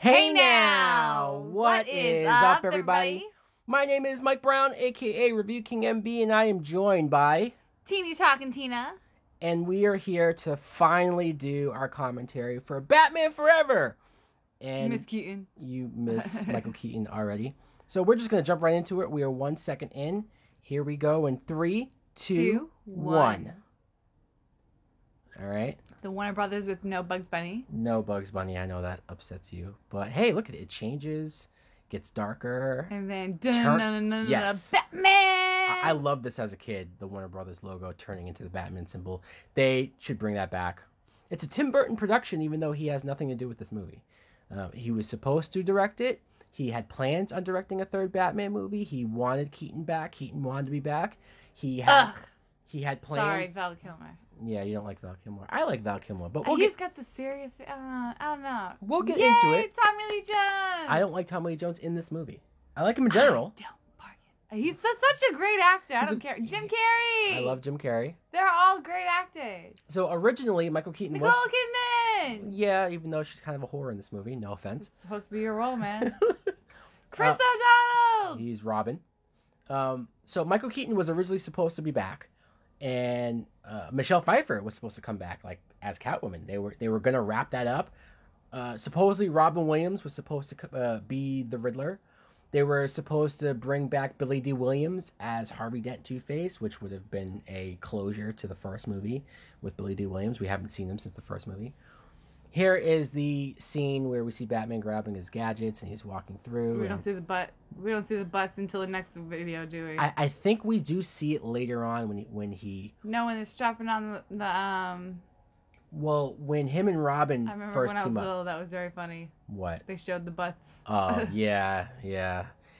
Hey now! What is up, everybody? My name is Mike Brown, aka Review King MB, and I am joined by Teeny Talking Tina. And we are here to finally do our commentary for Batman Forever. And Miss Keaton. You miss Michael Keaton already. So we're just going to jump right into it. We are 1 second in. Here we go in 3, 2, 1. All right. The Warner Brothers with no Bugs Bunny. No Bugs Bunny. I know that upsets you. But hey, look at it. It changes, gets darker. And then, yes. Batman! I love this as a kid, the Warner Brothers logo turning into the Batman symbol. They should bring that back. It's a Tim Burton production, even though he has nothing to do with this movie. He was supposed to direct it. He had plans on directing a third Batman movie. He wanted Keaton back. Keaton wanted to be back. He had plans. Sorry, Val Kilmer. Yeah, you don't like Val Kilmer. I like Val Kilmer, but he's got the serious. I don't know. We'll get into it. Tommy Lee Jones. I don't like Tommy Lee Jones in this movie. I like him in general. I don't bargain. He's such a great actor. I don't care. Jim Carrey. I love Jim Carrey. They're all great actors. So originally, Michael Keaton Nicole Kidman. Yeah, even though she's kind of a whore in this movie. No offense. It's supposed to be your role, man. Chris O'Donnell. He's Robin. So Michael Keaton was originally supposed to be back, and Michelle Pfeiffer was supposed to come back like as Catwoman. They were gonna wrap that up. Supposedly Robin Williams was supposed to be the Riddler. They were supposed to bring back Billy D. Williams as Harvey Dent Two-Face, which would have been a closure to the first movie with Billy D. Williams. We haven't seen him since the first movie. Here is the scene where we see Batman grabbing his gadgets and he's walking through. We don't see the butt. We don't see the butts until the next video, do we? I think we do see it later on when he. No, when they're strapping on the. Well, when him and Robin I remember first when I was team little, that was very funny. What? They showed the butts. Oh yeah.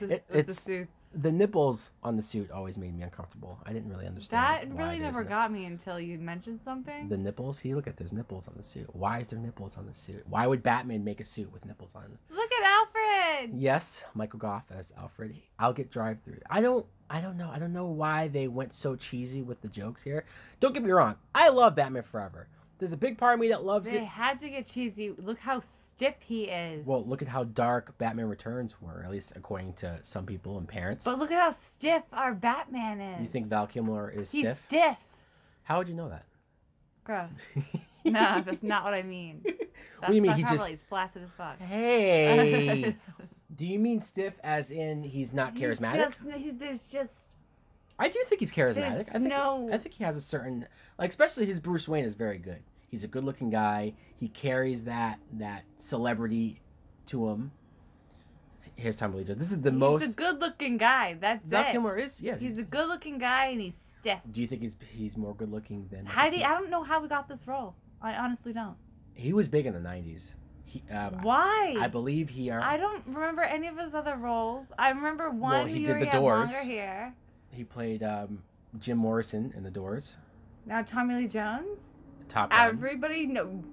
With the suits. The nipples on the suit always made me uncomfortable. I didn't really understand. That really never got me until you mentioned something. The nipples? See, look at there's nipples on the suit. Why is there nipples on the suit? Why would Batman make a suit with nipples on? Look at Alfred. Yes, Michael Goff as Alfred. I'll get drive-through. I don't know. I don't know why they went so cheesy with the jokes here. Don't get me wrong. I love Batman Forever. There's a big part of me that loves it. They had to get cheesy. Look how stiff he is. Well, look at how dark Batman Returns were, at least according to some people and parents. But look at how stiff our Batman is. You think Val Kilmer is stiff? He's stiff. How would you know that? Gross. No, that's not what I mean. What do you mean? He's flaccid as fuck. Hey. Do you mean stiff as in he's not charismatic? I do think he's charismatic. I think he has a certain, like, especially his Bruce Wayne is very good. He's a good-looking guy. He carries that celebrity to him. Here's Tommy Lee Jones. This is the most. He's a good-looking guy. That's Val Kilmer is, yes. He's a good-looking guy and he's stiff. Do you think he's more good-looking than? I don't know how we got this role. I honestly don't. He was big in the '90s. Why? I believe he. I don't remember any of his other roles. I remember one where he had longer hair. He played Jim Morrison in The Doors. Now Tommy Lee Jones. Top Gun. Everybody know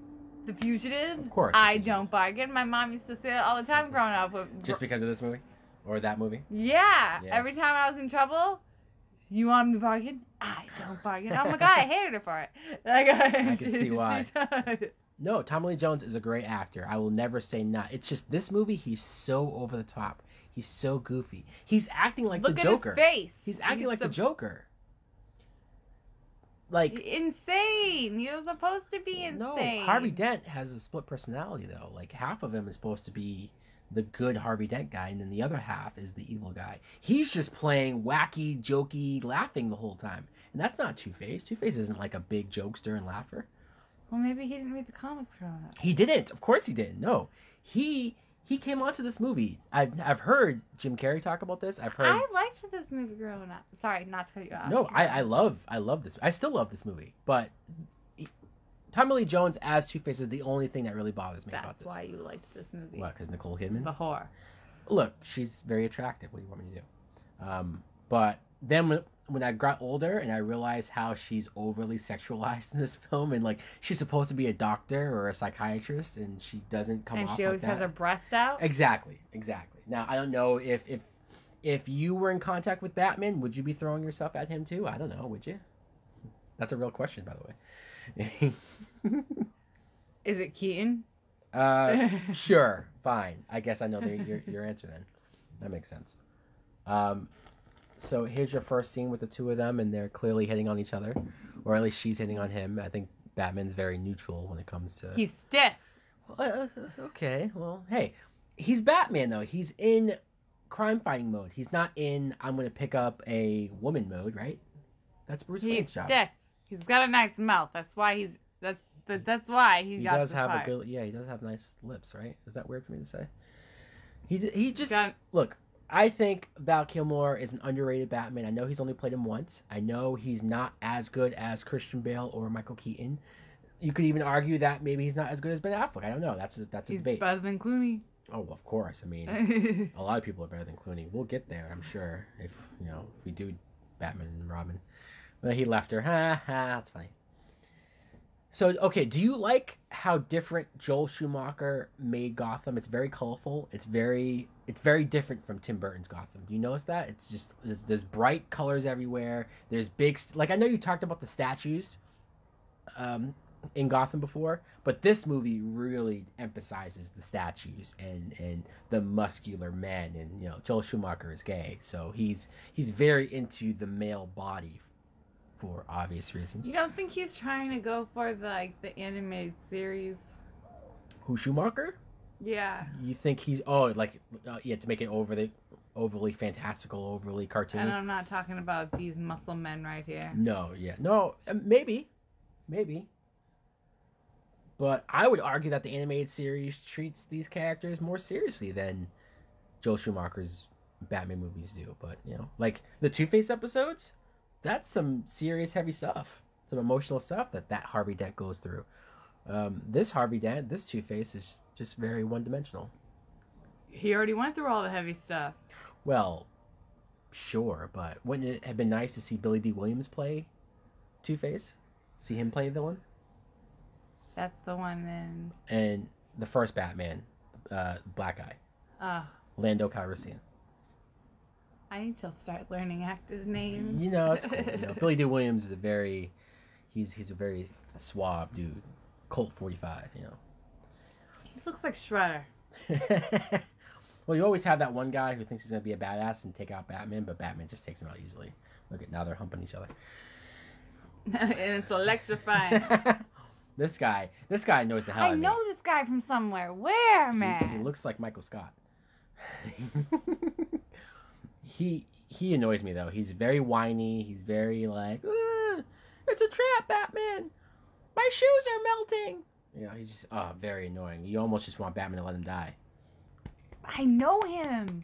The Fugitive. Of course. I don't bargain. My mom used to say it all the time growing up. Just because of this movie? Or that movie? Yeah. Every time I was in trouble, you want me to bargain? I don't bargain. Oh my God, I hated her for it. I can see why. No, Tommy Lee Jones is a great actor. I will never say not. It's just this movie, he's so over the top. He's so goofy. He's acting like the Joker. Look at his face. He's acting like the Joker. Like insane. You're supposed to be insane. No, Harvey Dent has a split personality though. Like half of him is supposed to be the good Harvey Dent guy, and then the other half is the evil guy. He's just playing wacky, jokey, laughing the whole time, and that's not Two-Face. Two-Face isn't like a big jokester and laugher. Well, maybe he didn't read the comics growing up. He didn't. Of course he didn't. No, he came onto this movie. I've heard Jim Carrey talk about this. I liked this movie growing up. Sorry, not to cut you off. No, I love this. I still love this movie. But Tommy Lee Jones as Two-Face is the only thing that really bothers me about this. That's why you liked this movie. What? Because Nicole Kidman? The whore. Look, she's very attractive. What do you want me to do? But then when I got older and I realized how she's overly sexualized in this film, and like she's supposed to be a doctor or a psychiatrist, and she doesn't come off like that. And she always has her breasts out. Exactly. Now I don't know if you were in contact with Batman, would you be throwing yourself at him too? I don't know. Would you? That's a real question, by the way. Is it Keaton? Sure, fine. I guess I know your answer then. That makes sense. So here's your first scene with the two of them, and they're clearly hitting on each other, or at least she's hitting on him. I think Batman's very neutral when it comes to. He's stiff. Okay, well, hey, he's Batman though. He's in crime fighting mode. He's not in I'm gonna pick up a woman mode, right? That's Bruce Wayne's job. He's stiff. He's got a nice mouth. That's why he's that's why he got does this have part. a good he does have nice lips, right? Is that weird for me to say? He just look. I think Val Kilmer is an underrated Batman. I know he's only played him once. I know he's not as good as Christian Bale or Michael Keaton. You could even argue that maybe he's not as good as Ben Affleck. I don't know. That's a debate. He's better than Clooney. Oh, of course. I mean, a lot of people are better than Clooney. We'll get there, I'm sure. If we do Batman and Robin, but he left her. Ha ha. That's funny. So, okay, do you like how different Joel Schumacher made Gotham? It's very colorful. It's very different from Tim Burton's Gotham. Do you notice that? It's just there's bright colors everywhere. There's big I know you talked about the statues in Gotham before, but this movie really emphasizes the statues and the muscular men. And Joel Schumacher is gay, so he's very into the male body for obvious reasons. You don't think he's trying to go for the animated series? Who, Schumacher? Yeah. You think he's to make it overly fantastical, overly cartoony? And I'm not talking about these muscle men right here. No, maybe. But I would argue that the animated series treats these characters more seriously than Joel Schumacher's Batman movies do. But like the Two-Face episodes. That's some serious, heavy stuff. Some emotional stuff that Harvey Dent goes through. This Harvey Dent, this Two-Face, is just very one-dimensional. He already went through all the heavy stuff. Well, sure, but wouldn't it have been nice to see Billy D. Williams play Two-Face? See him play a villain? That's the one in... And the first Batman, black guy. Lando Calrissian. I need to start learning actors' names. It's cool. Billy D. Williams is he's a very suave dude. Colt 45, He looks like Shredder. Well, you always have that one guy who thinks he's going to be a badass and take out Batman, but Batman just takes him out easily. Look at now they're humping each other. And it's electrifying. This guy knows the hell out of me. I know this guy from somewhere. Where, man? He looks like Michael Scott. He annoys me though. He's very whiny. He's very like, it's a trap, Batman. My shoes are melting. He's just very annoying. You almost just want Batman to let him die. I know him.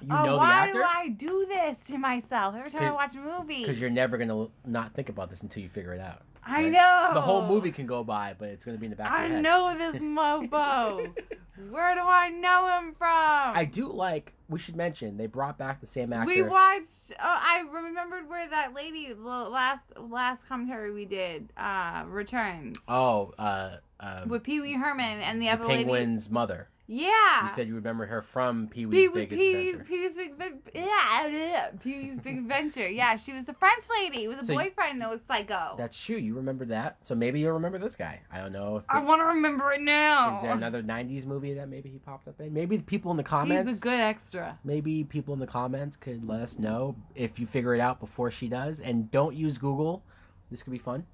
You know the Why actor? do I do this to myself every time I watch a movie? Because you're never gonna not think about this until you figure it out. I know. The whole movie can go by, but it's gonna be in the back of your head. I know this mofo. Where do I know him from? I do like. We should mention they brought back the same actor. We watched. I remembered where that lady. The last commentary we did. Returns. With Pee Wee Herman and the other lady. Penguin's mother. Yeah. You said you remember her from Pee Wee's Big Adventure. Pee Wee's Big Adventure. Yeah, she was the French lady with a boyfriend that was psycho. That's true. You remember that. So maybe you'll remember this guy. I don't know. I want to remember it now. Is there another 90s movie that maybe he popped up in? Maybe people in the comments. He's a good extra. Maybe people in the comments could let us know if you figure it out before she does. And don't use Google. This could be fun.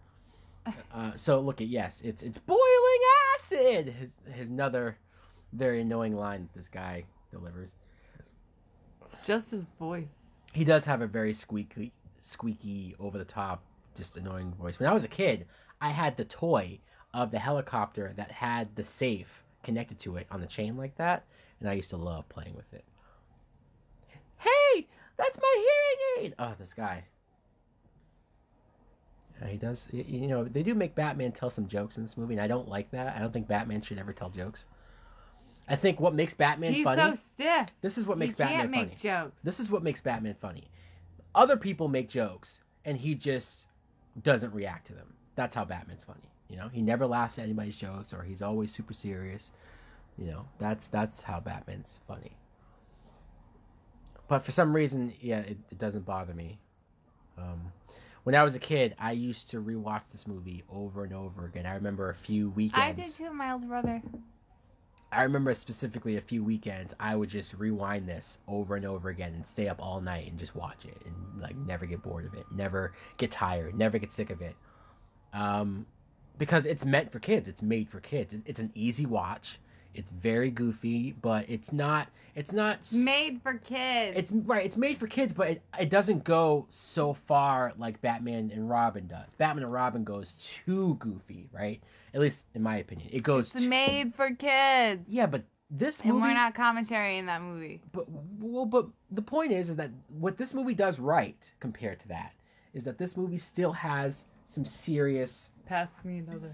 So look it's boiling acid. His another very annoying line that this guy delivers. It's just his voice. He does have a very squeaky, over the top, just annoying voice. When I was a kid, I had the toy of the helicopter that had the safe connected to it on the chain like that, and I used to love playing with it. Hey, that's my hearing aid! Oh, this guy. He does. They do make Batman tell some jokes in this movie, and I don't like that. I don't think Batman should ever tell jokes. I think what makes Batman funny... He's so stiff. This is what makes Batman funny. He can't make jokes. This is what makes Batman funny. Other people make jokes, and he just doesn't react to them. That's how Batman's funny. He never laughs at anybody's jokes, or he's always super serious. That's how Batman's funny. But for some reason, it doesn't bother me. When I was a kid, I used to rewatch this movie over and over again. I remember a few weekends. I did too, my older brother. I remember specifically a few weekends, I would just rewind this over and over again and stay up all night and just watch it and like never get bored of it, never get tired, never get sick of it. Because it's meant for kids. It's made for kids. It's an easy watch. It's very goofy, but it's not made for kids. It's right. It's made for kids, but it doesn't go so far like Batman and Robin does. Batman and Robin goes too goofy, right? At least in my opinion, it goes. It's made for kids. Yeah, but this movie. And we're not commentary in that movie. But the point is that what this movie does right compared to that is that this movie still has some serious. Pass me another.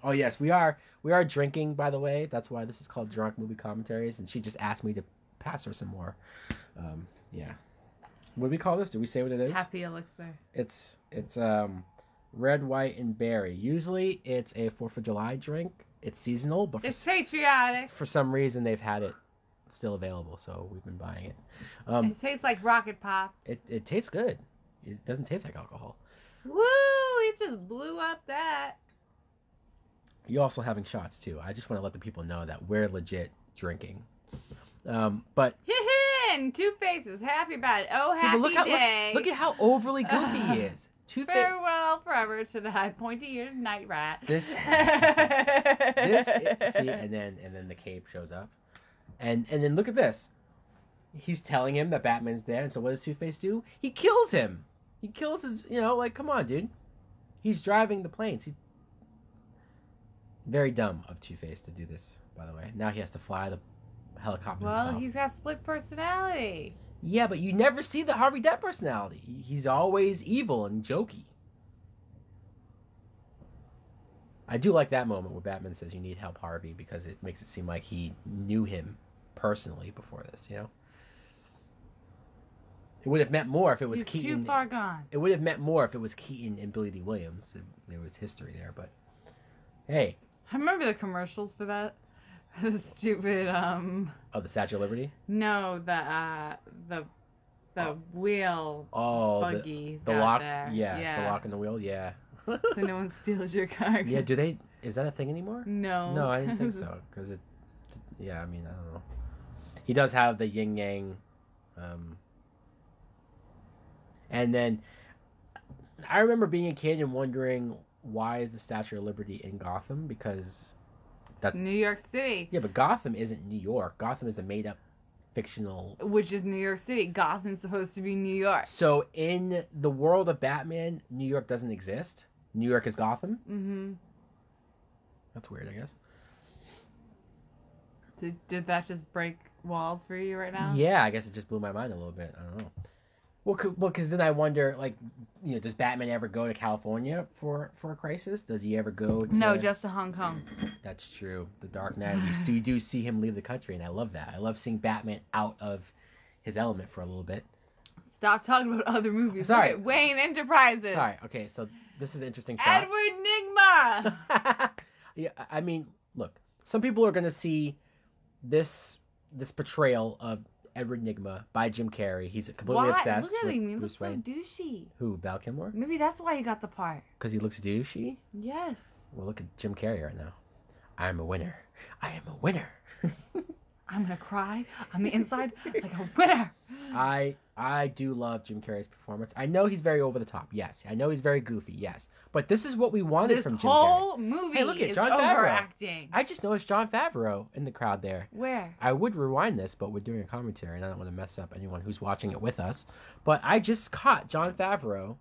Oh yes, we are drinking, by the way. That's why this is called Drunk Movie Commentaries, and she just asked me to pass her some more. Yeah. What do we call this? Do we say what it is? Happy Elixir. It's red, white, and berry. Usually it's a 4th of July drink. It's seasonal, but it's patriotic. For some reason they've had it still available, so we've been buying it. It tastes like Rocket Pop. It tastes good. It doesn't taste like alcohol. Woo! It just blew up that. You're also having shots too. I just want to let the people know that we're legit drinking. But and Two Faces, happy about it. Oh, happy day. Look at how overly goofy he is. Farewell forever to the pointy-eared night rat. See, and then the cape shows up, and then look at this. He's telling him that Batman's there, and so what does Two-Face do? He kills him. He kills his, like, come on, dude. He's driving the planes. He's very dumb of Two-Face to do this, by the way. Now he has to fly the helicopter himself. Well, he's got split personality. Yeah, but you never see the Harvey Dent personality. He's always evil and jokey. I do like that moment where Batman says you need help, Harvey, because it makes it seem like he knew him personally before this, It would have meant more if it was He's Keaton. Too far gone. It would have meant more if it was Keaton and Billy D. Williams. There was history there, but hey. I remember the commercials for that. The stupid Oh, the Statue of Liberty? No, the wheel buggy. The lock. There. Yeah, the lock and the wheel. Yeah. So no one steals your car. Yeah. Is that a thing anymore? No. No, I didn't think so. Because it. Yeah, I mean, I don't know. He does have the yin yang. And then I remember being a kid and wondering why is the Statue of Liberty in Gotham? Because that's New York City. Yeah, but Gotham isn't New York. Gotham is a made-up fictional... Which is New York City. Gotham's supposed to be New York. So in the world of Batman, New York doesn't exist? New York is Gotham? Mm-hmm. That's weird, I guess. Did that just break walls for you right now? Yeah, I guess it just blew my mind a little bit. I don't know. Well, because then I wonder, like, does Batman ever go to California for a crisis? Does he ever go to... No, just to Hong Kong. That's true. The Dark Knight. We do see him leave the country, and I love that. I love seeing Batman out of his element for a little bit. Stop talking about other movies. Sorry. Wayne Enterprises. Sorry. Okay, so this is an interesting shot. Edward Nygma! Yeah, I mean, look. Some people are going to see this portrayal of Edward Nygma by Jim Carrey. He's completely obsessed Look at him. He looks so douchey. Who, Val Kilmer? Maybe that's why he got the part. Because he looks douchey? Yes. Well, look at Jim Carrey right now. I'm a winner. I am a winner. I'm going to cry on the inside like a winner. I do love Jim Carrey's performance. I know he's very over the top, yes. I know he's very goofy, yes. But this is what we wanted from Jim Carrey. This whole movie hey, look at is Jon Favreau. Overacting. I just noticed Jon Favreau in the crowd there. Where? I would rewind this, but we're doing a commentary, and I don't want to mess up anyone who's watching it with us. But I just caught Jon Favreau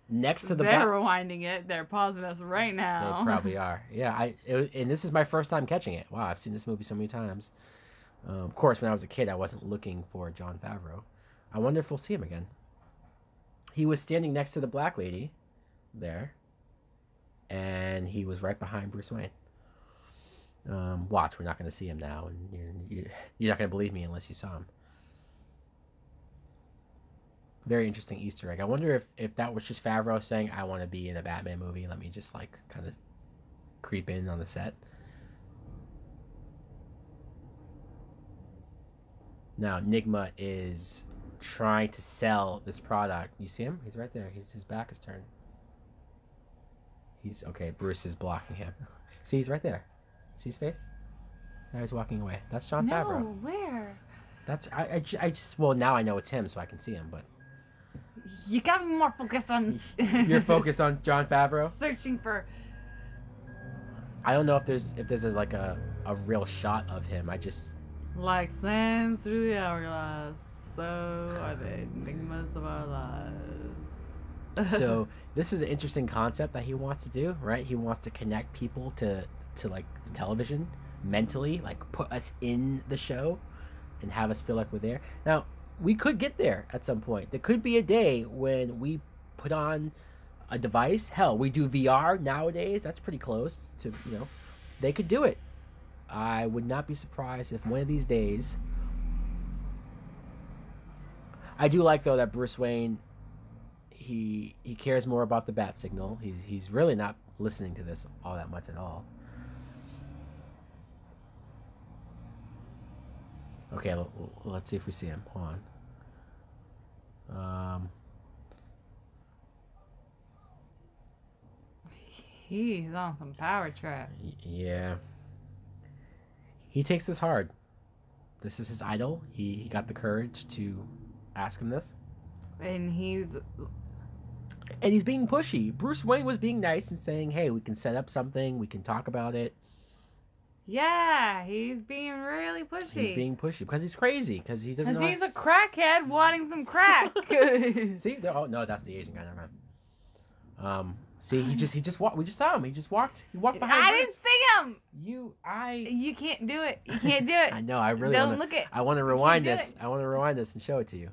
next to the... They're rewinding it. They're pausing us right now. They probably are. Yeah, and this is my first time catching it. Wow, I've seen this movie so many times. Of course, when I was a kid, I wasn't looking for Jon Favreau. I wonder if we'll see him again. He was standing next to the black lady there, and he was right behind Bruce Wayne. Watch, we're not going to see him now, and you're not going to believe me unless you saw him. Very interesting Easter egg. I wonder if that was just Favreau saying, I want to be in a Batman movie. Let me just, like, kind of creep in on the set. Now, Nygma is trying to sell this product. You see him? He's right there. His back is turned. Okay, Bruce is blocking him. See, he's right there. See his face? Now he's walking away. That's Jon Favreau. No, where? That's I just well now I know it's him, so I can see him. But you got me more focused on. You're focused on Jon Favreau. Searching for. I don't know if there's a real shot of him. I just like sands through the hourglass. So are they enigmas of our lives. So this is an interesting concept that he wants to do, right? He wants to connect people to like television mentally, like put us in the show and have us feel like we're there. Now, we could get there at some point. There could be a day when we put on a device. Hell, we do VR nowadays. That's pretty close to, they could do it. I would not be surprised if one of these days. I do like, though, that Bruce Wayne, he cares more about the bat signal. He's really not listening to this all that much at all. Okay, let's see if we see him. Hold on. He's on some power trip. Yeah. He takes this hard. This is his idol. He got the courage to ask him this. And he's being pushy. Bruce Wayne was being nice and saying, hey, we can set up something. We can talk about it. Yeah, he's being really pushy. He's being pushy because he's crazy. Because he doesn't know. Because he's a crackhead wanting some crack. See? Oh, no, that's the Asian guy. Never mind. See, he just walked. We just saw him. He walked behind. I didn't see him. You can't do it. You can't do it. I know. I really don't look it. I want to rewind this. I want to rewind this and show it to you.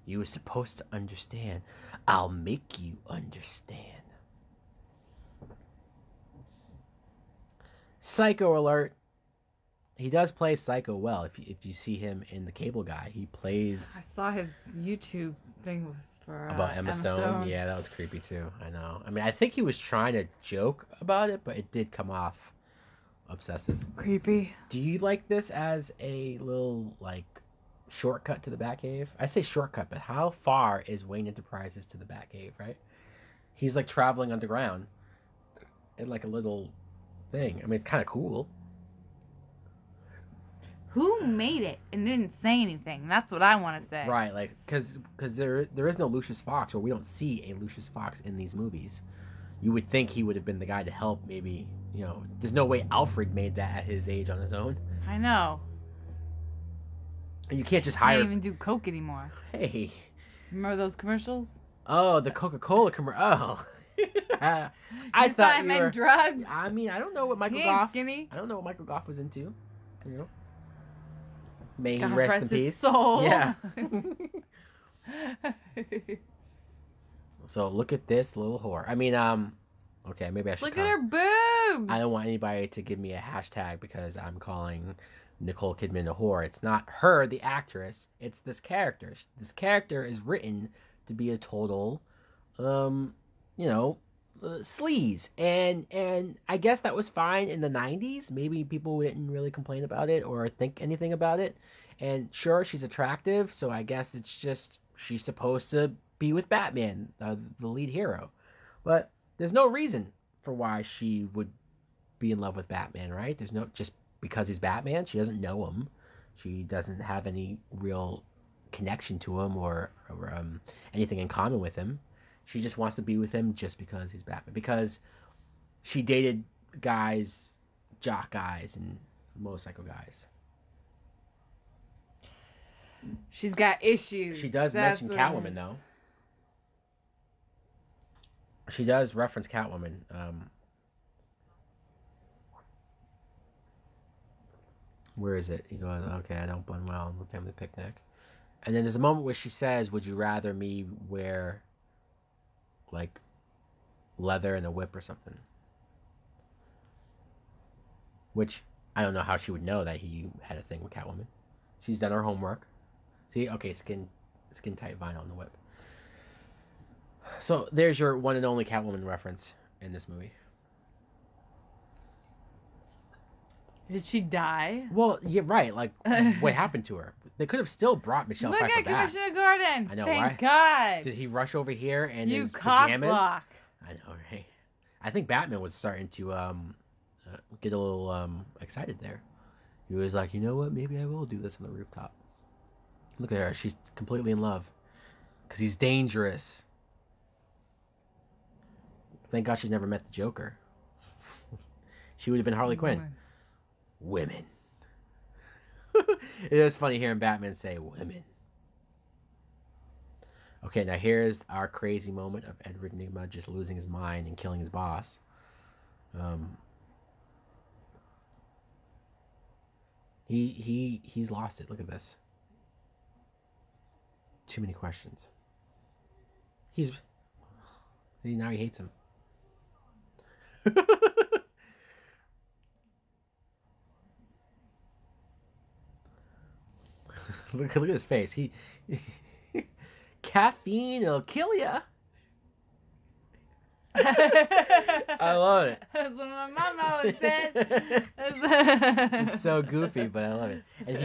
You were supposed to understand. I'll make you understand. Psycho alert. He does play Psycho well. If you see him in The Cable Guy, he plays. I saw his YouTube thing about Emma Stone. Yeah, that was creepy too. I know. I mean, I think he was trying to joke about it, but it did come off obsessive. Creepy. Do you like this as a little shortcut to the Batcave? I say shortcut, but how far is Wayne Enterprises to the Batcave? Right? He's traveling underground in a little thing. I mean, it's kind of cool. Who made it and didn't say anything? That's what I want to say. Right, because there is no Lucius Fox, or we don't see a Lucius Fox in these movies. You would think he would have been the guy to help. Maybe there's no way Alfred made that at his age on his own. I know. And you can't just hire. Can't even do Coke anymore. Hey, remember those commercials? Oh, the Coca-Cola commercial. Oh. I thought you meant drugs. I mean, I don't know what Michael Goff. Skinny. I don't know what Michael Goff was into. May he rest in peace. Soul. Yeah. So look at this little whore. I mean, okay, maybe I should. Look at her boobs. I don't want anybody to give me a hashtag because I'm calling Nicole Kidman a whore. It's not her, the actress. It's this character. This character is written to be a total, sleaze, and I guess that was fine in the 90s. Maybe people didn't really complain about it or think anything about it. And sure, she's attractive, so I guess it's just she's supposed to be with Batman, the lead hero. But there's no reason for why she would be in love with Batman, right? There's no, just because he's Batman. She doesn't know him. She doesn't have any real connection to him or anything in common with him. She just wants to be with him just because he's Batman. Because she dated guys, jock guys, and motorcycle guys. She's got issues. She does mention Catwoman, though. She does reference Catwoman. Where is it? He goes, okay, I don't blend well in the family picnic. And then there's a moment where she says, would you rather me wear leather and a whip or something? Which I don't know how she would know that he had a thing with Catwoman. She's done her homework. See, okay, skin tight vinyl on the whip. So there's your one and only Catwoman reference in this movie. Did she die? Well, yeah, right. What happened to her? They could have still brought Michelle Pfeiffer back. Look at Commissioner Gordon. I know, Thank right? God. Did he rush over here and you his cock pajamas? Block. I know, right? I think Batman was starting to get a little excited there. He was like, you know what? Maybe I will do this on the rooftop. Look at her. She's completely in love. Because he's dangerous. Thank God she's never met the Joker. She would have been Harley Quinn. Women. It is funny hearing Batman say women. Okay, now here's our crazy moment of Edward Nygma just losing his mind and killing his boss. He's lost it. Look at this. Too many questions. Now he hates him. look at his face. Caffeine will kill ya. I love it. That's what my mama always said. It's so goofy, but I love it. And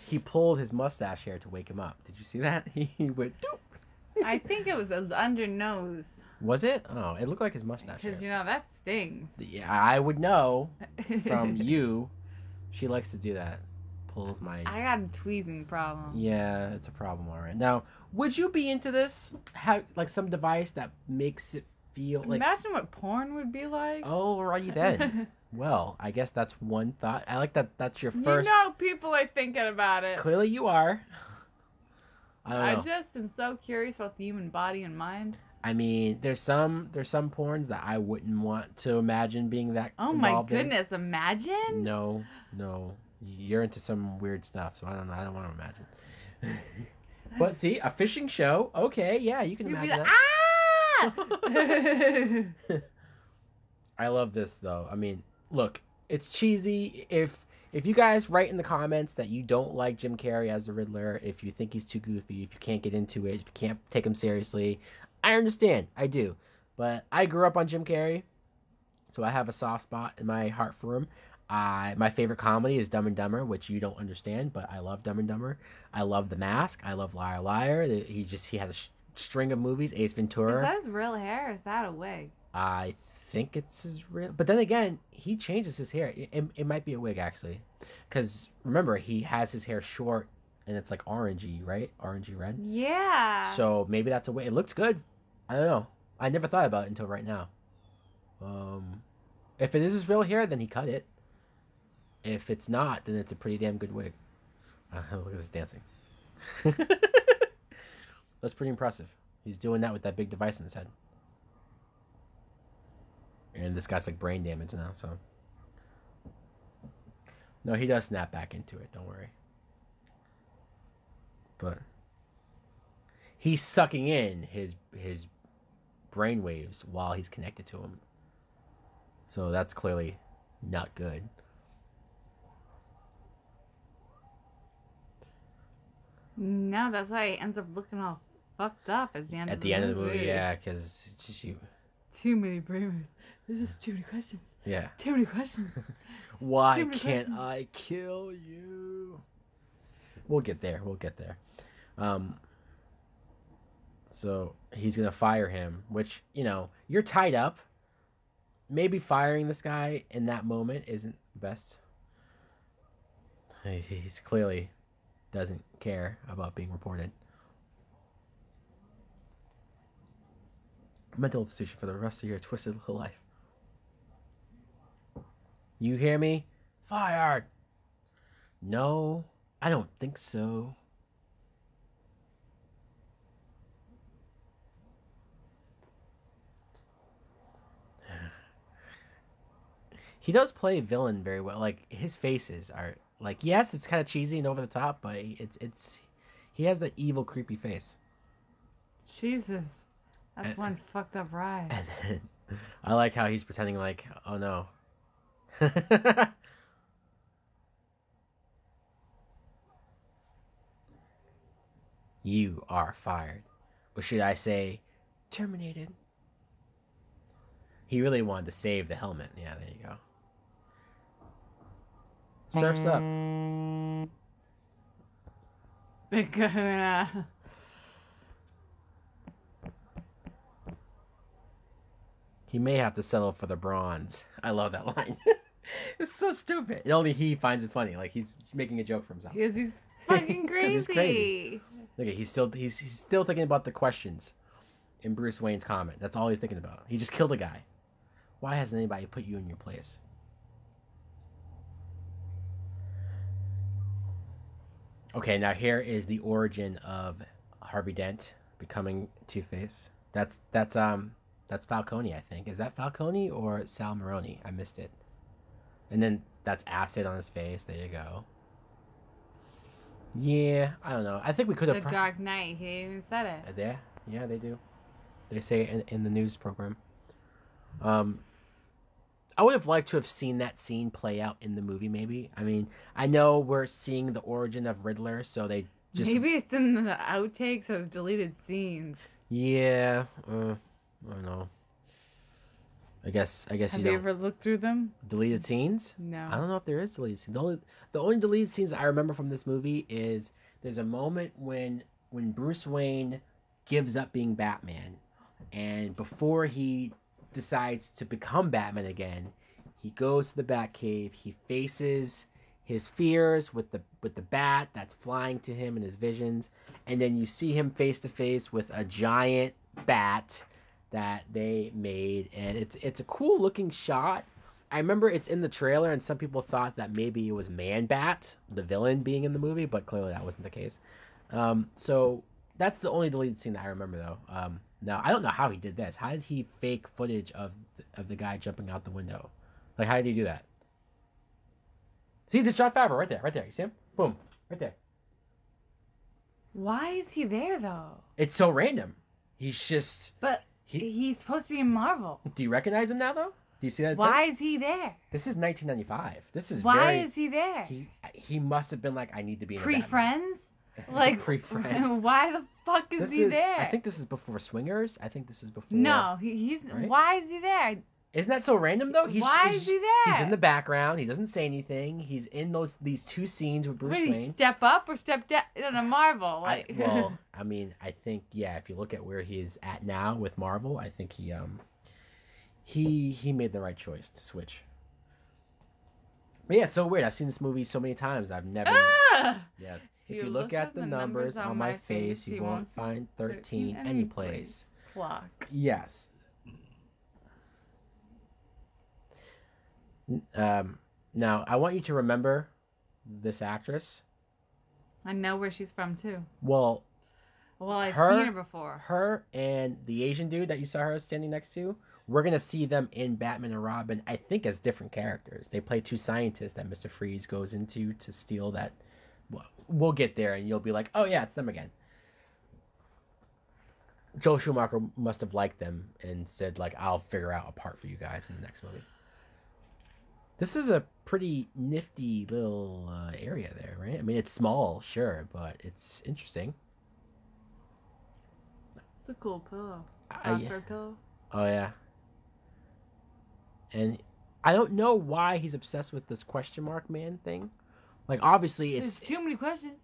he pulled his mustache hair to wake him up. Did you see that? He went doop. I think it was his under nose. Was it? Oh, it looked like his mustache hair. Because, that stings. Yeah, I would know from you. She likes to do that. Pulls my... I got a tweezing problem. Yeah, it's a problem, all right. Now, would you be into this? Like some device that makes it feel like... Imagine what porn would be like. Alrighty then. Well, I guess that's one thought. I like that that's your first... People are thinking about it. Clearly you are. I just am so curious about the human body and mind. I mean, there's some porns that I wouldn't want to imagine being that involved my goodness, imagine? No. You're into some weird stuff, so I don't want to imagine. But see, a fishing show. Okay, yeah, you can imagine that. I love this though. I mean, look, it's cheesy. If you guys write in the comments that you don't like Jim Carrey as the Riddler, if you think he's too goofy, if you can't get into it, if you can't take him seriously, I understand. I do. But I grew up on Jim Carrey, so I have a soft spot in my heart for him. My favorite comedy is Dumb and Dumber, which you don't understand, but I love Dumb and Dumber. I love The Mask. I love Liar Liar. He had a string of movies. Ace Ventura. Is that his real hair or is that a wig? I think it's his real... But then again, he changes his hair. It might be a wig, actually. Because, remember, he has his hair short, and it's like orangey, right? Orangey red. Yeah. So maybe that's a wig. It looks good. I don't know. I never thought about it until right now. If it is his real hair, then he cut it. If it's not, then it's a pretty damn good wig. Look at this dancing. That's pretty impressive. He's doing that with that big device in his head. And this guy's like brain damage now, so. No, he does snap back into it, don't worry. But he's sucking in his brain waves while he's connected to him. So that's clearly not good. No, that's why he ends up looking all fucked up at the end of the movie. At the end of the movie, yeah, because it's just you. Too many brainwaves. There's just too many questions. Yeah. Too many questions. Why can't I kill you? We'll get there. So he's going to fire him, which, you're tied up. Maybe firing this guy in that moment isn't the best. He's clearly doesn't care about being reported. Mental institution for the rest of your twisted little life. You hear me? Fired! No, I don't think so. He does play villain very well. Like, his faces are... Like, yes, it's kind of cheesy and over the top, but he has the evil, creepy face. Jesus. That's one fucked up ride. And then, I like how he's pretending like, oh no. You are fired. Or should I say, terminated? He really wanted to save the helmet. Yeah, there you go. Surf's up. Big Kahuna. He may have to settle for the bronze. I love that line. It's so stupid. And only he finds it funny. Like he's making a joke for himself. Because he's fucking crazy. He's crazy. Look, he's still thinking about the questions in Bruce Wayne's comment. That's all he's thinking about. He just killed a guy. Why hasn't anybody put you in your place? Okay, now here is the origin of Harvey Dent becoming Two-Face. That's Falcone, I think. Is that Falcone or Sal Maroni? I missed it. And then that's acid on his face. There you go. Yeah, I don't know. I think we could have... The Dark Knight. He even said it. There? Yeah, they do. They say it in the news program. I would have liked to have seen that scene play out in the movie, maybe. I mean, I know we're seeing the origin of Riddler, so they just... Maybe it's in the outtakes or the deleted scenes. Yeah, I don't know. I guess Have you ever looked through them? Deleted scenes? No. I don't know if there is deleted scenes. The only deleted scenes I remember from this movie is there's a moment when Bruce Wayne gives up being Batman, and before he decides to become Batman again, he goes to the Batcave. He faces his fears with the bat that's flying to him in his visions, and then you see him face to face with a giant bat that they made, and it's a cool looking shot. I remember it's in the trailer, and some people thought that maybe it was Man-Bat, the villain, being in the movie, but clearly that wasn't the case. So that's the only deleted scene that I remember, though. Now, I don't know how he did this. How did he fake footage of the guy jumping out the window? Like, how did he do that? See, there's Jon Favreau right there. You see him? Boom, right there. Why is he there, though? It's so random. He's just... But he's supposed to be in Marvel. Do you recognize him now, though? Do you see that? Why is he there? This is 1995. This is Why is he there? He must have been like, I need to be in Pre-Friends? Like, pre-Friends. Why the fuck is he there? I think this is before Swingers. I think this is before... No, he's... Right? Why is he there? Isn't that so random, though? Why is he there? He's in the background. He doesn't say anything. He's in these two scenes with Bruce Wayne. Step up or step down in a Marvel? Like... I mean, I think, yeah, if you look at where he is at now with Marvel, I think he made the right choice to switch. But yeah, it's so weird. I've seen this movie so many times. I've never... Yeah. If you look at the numbers on my face, you won't find 13 anyplace. Clock. Yes. Now, I want you to remember this actress. I know where she's from, too. Well, I've seen her before. Her and the Asian dude that you saw her standing next to, we're going to see them in Batman and Robin, I think, as different characters. They play two scientists that Mr. Freeze goes into to steal that. Well, we'll get there, and you'll be like, oh, yeah, it's them again. Joel Schumacher must have liked them and said, like, I'll figure out a part for you guys in the next movie. This is a pretty nifty little area there, right? I mean, it's small, sure, but it's interesting. It's a cool pillow. Crossword pillow. Oh, yeah. And I don't know why he's obsessed with this question mark man thing. Like, obviously, There's too many questions.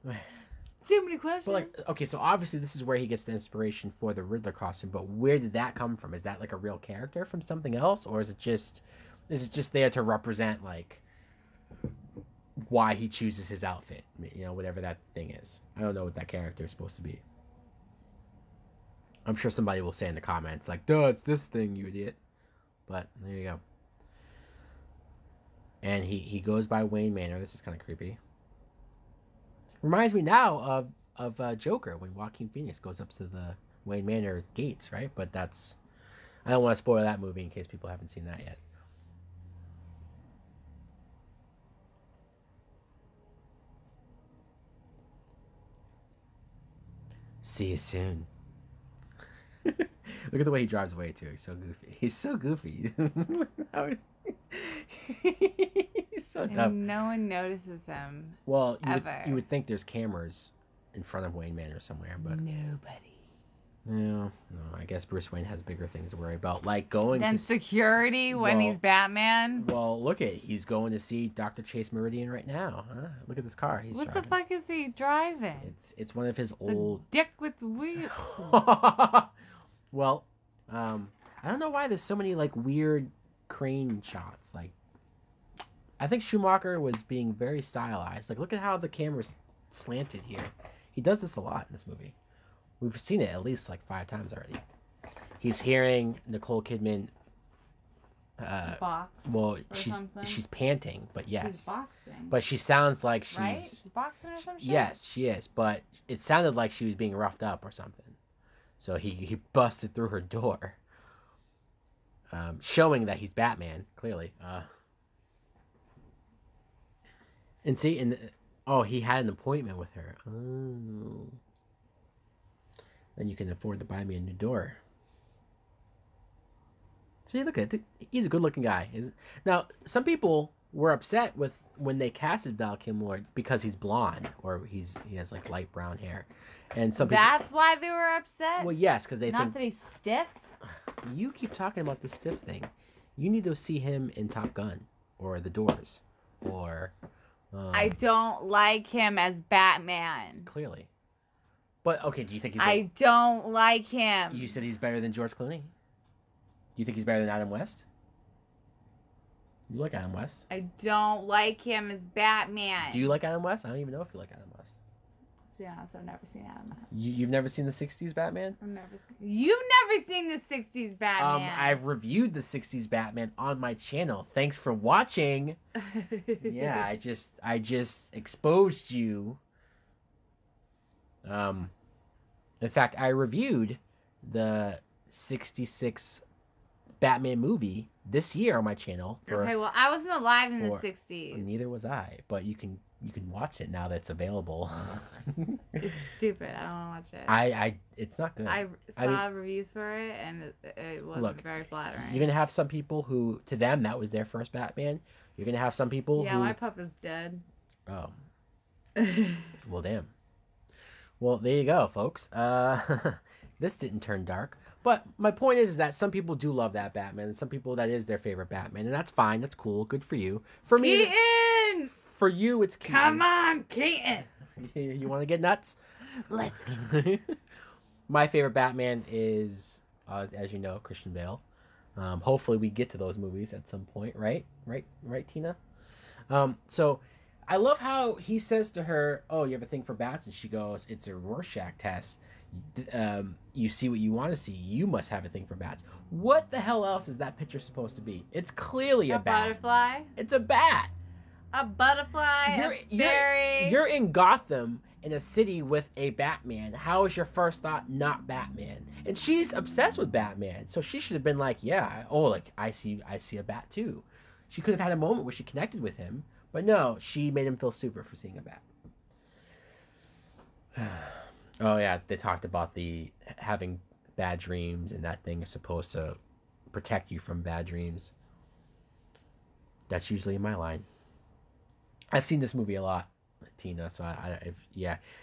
Too many questions. But like, okay, so obviously this is where he gets the inspiration for the Riddler costume, but where did that come from? Is that like a real character from something else, or is it just there to represent like why he chooses his outfit? You know, whatever that thing is. I don't know what that character is supposed to be. I'm sure somebody will say in the comments like, "Duh, it's this thing, you idiot." But there you go. And he goes by Wayne Manor. This is kind of creepy. Reminds me now of Joker when Joaquin Phoenix goes up to the Wayne Manor gates, right? But that's... I don't want to spoil that movie in case people haven't seen that yet. See you soon. Look at the way he drives away, too. He's so goofy. He's so goofy. He's so dumb. And no one notices him. Well, you would think there's cameras in front of Wayne Manor somewhere, but... Nobody. No, I guess Bruce Wayne has bigger things to worry about, like going to security when he's Batman. Well, look at he's going to see Dr. Chase Meridian right now. Huh? Look at this car he's driving. What the fuck is he driving? It's one of his old a dick with wheels. Well, I don't know why there's so many like weird crane shots. Like I think Schumacher was being very stylized. Like, look at how the camera's slanted here. He does this a lot in this movie. We've seen it at least like 5 times already. He's hearing Nicole Kidman. Box. Well, she's panting, but yes. She's boxing. But she sounds like she's. Right? She's boxing or some shit? Yes, she is. But it sounded like she was being roughed up or something. So he busted through her door. Showing that he's Batman, clearly. And see, he had an appointment with her. Oh. Then you can afford to buy me a new door. See, look at it. He's a good-looking guy. Now, some people were upset with when they casted Val Kilmer because he's blonde or he has like light brown hair, and some people. That's why they were upset. Well, yes, because they not that he's stiff. You keep talking about the stiff thing. You need to see him in Top Gun or The Doors, or. I don't like him as Batman. Clearly, but okay. Do you think he's? I don't like him. You said he's better than George Clooney. Do you think he's better than Adam West? You like Adam West? I don't like him as Batman. Do you like Adam West? I don't even know if you like Adam West. To be honest, I've never seen Adam West. You've never seen the 60s Batman? You've never seen the 60s Batman. I've reviewed the 60s Batman on my channel. Thanks for watching. Yeah, I just exposed you. In fact, I reviewed the 66 Batman movie this year on my channel. Okay, well, I wasn't alive in the 60s. Neither was I, but you can watch it now that it's available. It's stupid. I don't want to watch it. It's not good. I saw reviews for it, and it wasn't very flattering. You're gonna have some people who, to them, that was their first Batman. You're gonna have some people. Yeah, my pup is dead. Oh. Well, damn. Well, there you go, folks. This didn't turn dark. But my point is that some people do love that Batman, and some people that is their favorite Batman, and that's fine. That's cool. Good for you. For me, Keaton! For you, it's Keaton. Come on, Keaton! You want to get nuts? Let's. My favorite Batman is, as you know, Christian Bale. Hopefully, we get to those movies at some point, right? Right, Tina. So, I love how he says to her, "Oh, you have a thing for bats," and she goes, "It's a Rorschach test. You see what you want to see. You must have a thing for bats." What the hell else is that picture supposed to be? It's clearly a bat. Butterfly. It's a bat. A butterfly. You're in Gotham in a city with a Batman. How is your first thought not Batman? And she's obsessed with Batman, so she should have been like, "Yeah, I see a bat too." She could have had a moment where she connected with him, but no, she made him feel super for seeing a bat. Oh yeah, they talked about the having bad dreams, and that thing is supposed to protect you from bad dreams. That's usually my line. I've seen this movie a lot, Tina. So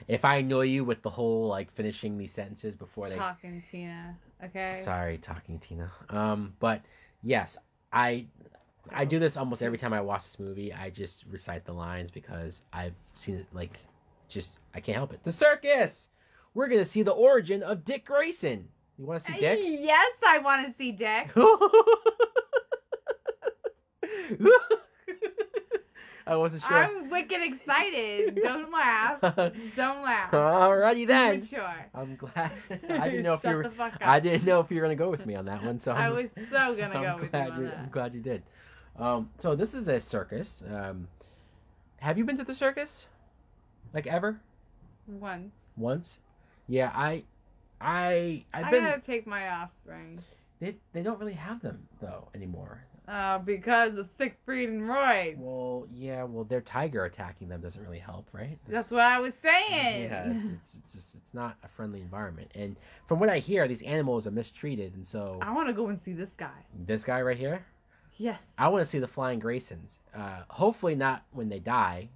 if I annoy you with the whole like finishing these sentences before talking Tina, okay? Sorry, talking Tina. But yes, I do this almost every time I watch this movie. I just recite the lines because I've seen it I can't help it. The circus. We're going to see the origin of Dick Grayson. You want to see Dick? Yes, I want to see Dick. I wasn't sure. I'm wicked excited. Don't laugh. Don't laugh. Alrighty then. Sure. I'm glad. I didn't know if Shut the fuck up. I didn't know if you were going to go with me on that one. So I was so going to go with you on that. I'm glad you did. So this is a circus. Have you been to the circus? Like ever? Once? Yeah, I gotta take my offspring. They don't really have them though anymore. Because of Siegfried and Roy. Well, yeah, their tiger attacking them doesn't really help, right? That's what I was saying. Yeah, it's not a friendly environment, and from what I hear, these animals are mistreated, and so I want to go and see this guy. This guy right here. Yes. I want to see the Flying Graysons. Hopefully not when they die.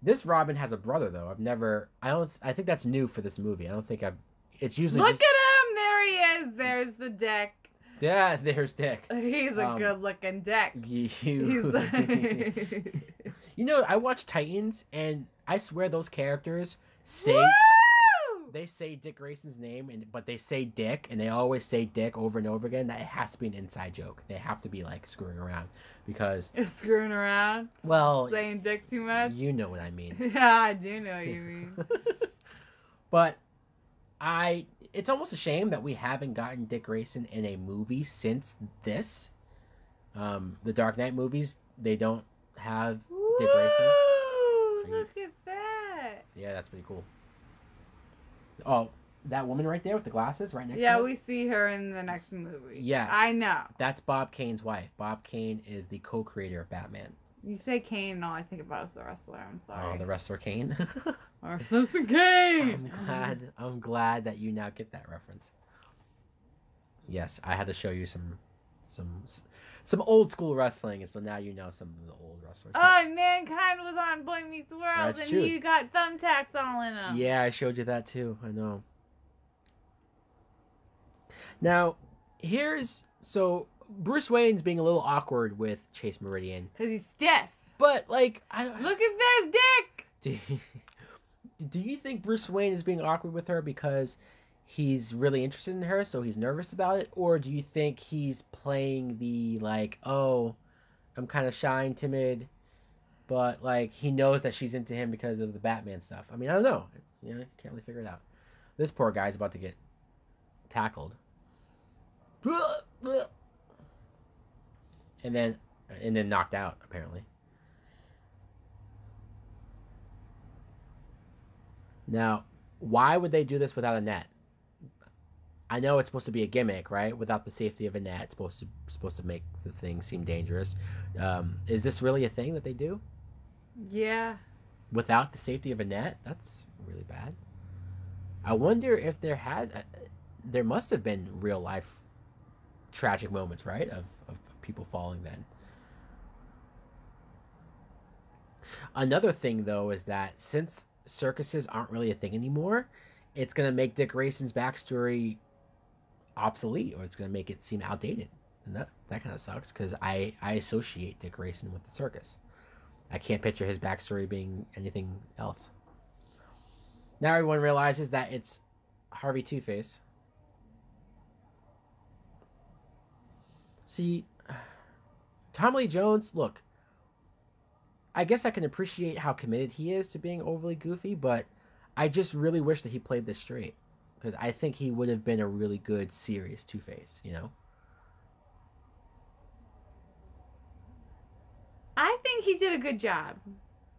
This Robin has a brother though. I think that's new for this movie. I don't think it's usually Look at him! There he is! There's the Dick. Yeah, there's Dick. He's a good looking Dick. You know, I watch Titans and I swear those characters say they say Dick Grayson's name, but they say Dick, and they always say Dick over and over again. That it has to be an inside joke. They have to be like screwing around because screwing around. Well, saying Dick too much. You know what I mean. Yeah, I do know what you mean. But it's almost a shame that we haven't gotten Dick Grayson in a movie since this. The Dark Knight movies, they don't have Dick Grayson. Look at that. Yeah, that's pretty cool. Oh, that woman right there with the glasses right next to her? Yeah, we see her in the next movie. Yes. I know. That's Bob Kane's wife. Bob Kane is the co-creator of Batman. You say Kane, and all I think about is the wrestler. I'm sorry. Oh, the wrestler Kane? Our sister Kane! I'm glad that you now get that reference. Yes, I had to show you some old school wrestling, and so now you know some of the old wrestlers. Oh, Mankind was on Boy Meets World, That's and true. he got thumbtacks all in him. Yeah, I showed you that too. I know. Now, so Bruce Wayne's being a little awkward with Chase Meridian. Because he's stiff. But, like... Look at this dick! Do you think Bruce Wayne is being awkward with her because he's really interested in her, so he's nervous about it? Or do you think he's playing the, like, oh, I'm kind of shy and timid, but, like, he knows that she's into him because of the Batman stuff? I mean, I don't know. Can't really figure it out. This poor guy's about to get tackled. And then knocked out, apparently. Now, why would they do this without a net? I know it's supposed to be a gimmick, right? Without the safety of a net, it's supposed to make the thing seem dangerous. Is this really a thing that they do? Yeah. Without the safety of a net? That's really bad. I wonder if there must have been real life tragic moments, right? Of people falling then. Another thing, though, is that since circuses aren't really a thing anymore, it's going to make Dick Grayson's backstory obsolete, or it's going to make it seem outdated. And that kind of sucks, because I associate Dick Grayson with the circus. I can't picture his backstory being anything else. Now everyone realizes that it's Harvey Two-Face. See, Tommy Lee Jones, look, I guess I can appreciate how committed he is to being overly goofy, but I just really wish that he played this straight, because I think he would have been a really good, serious Two-Face, you know? I think he did a good job.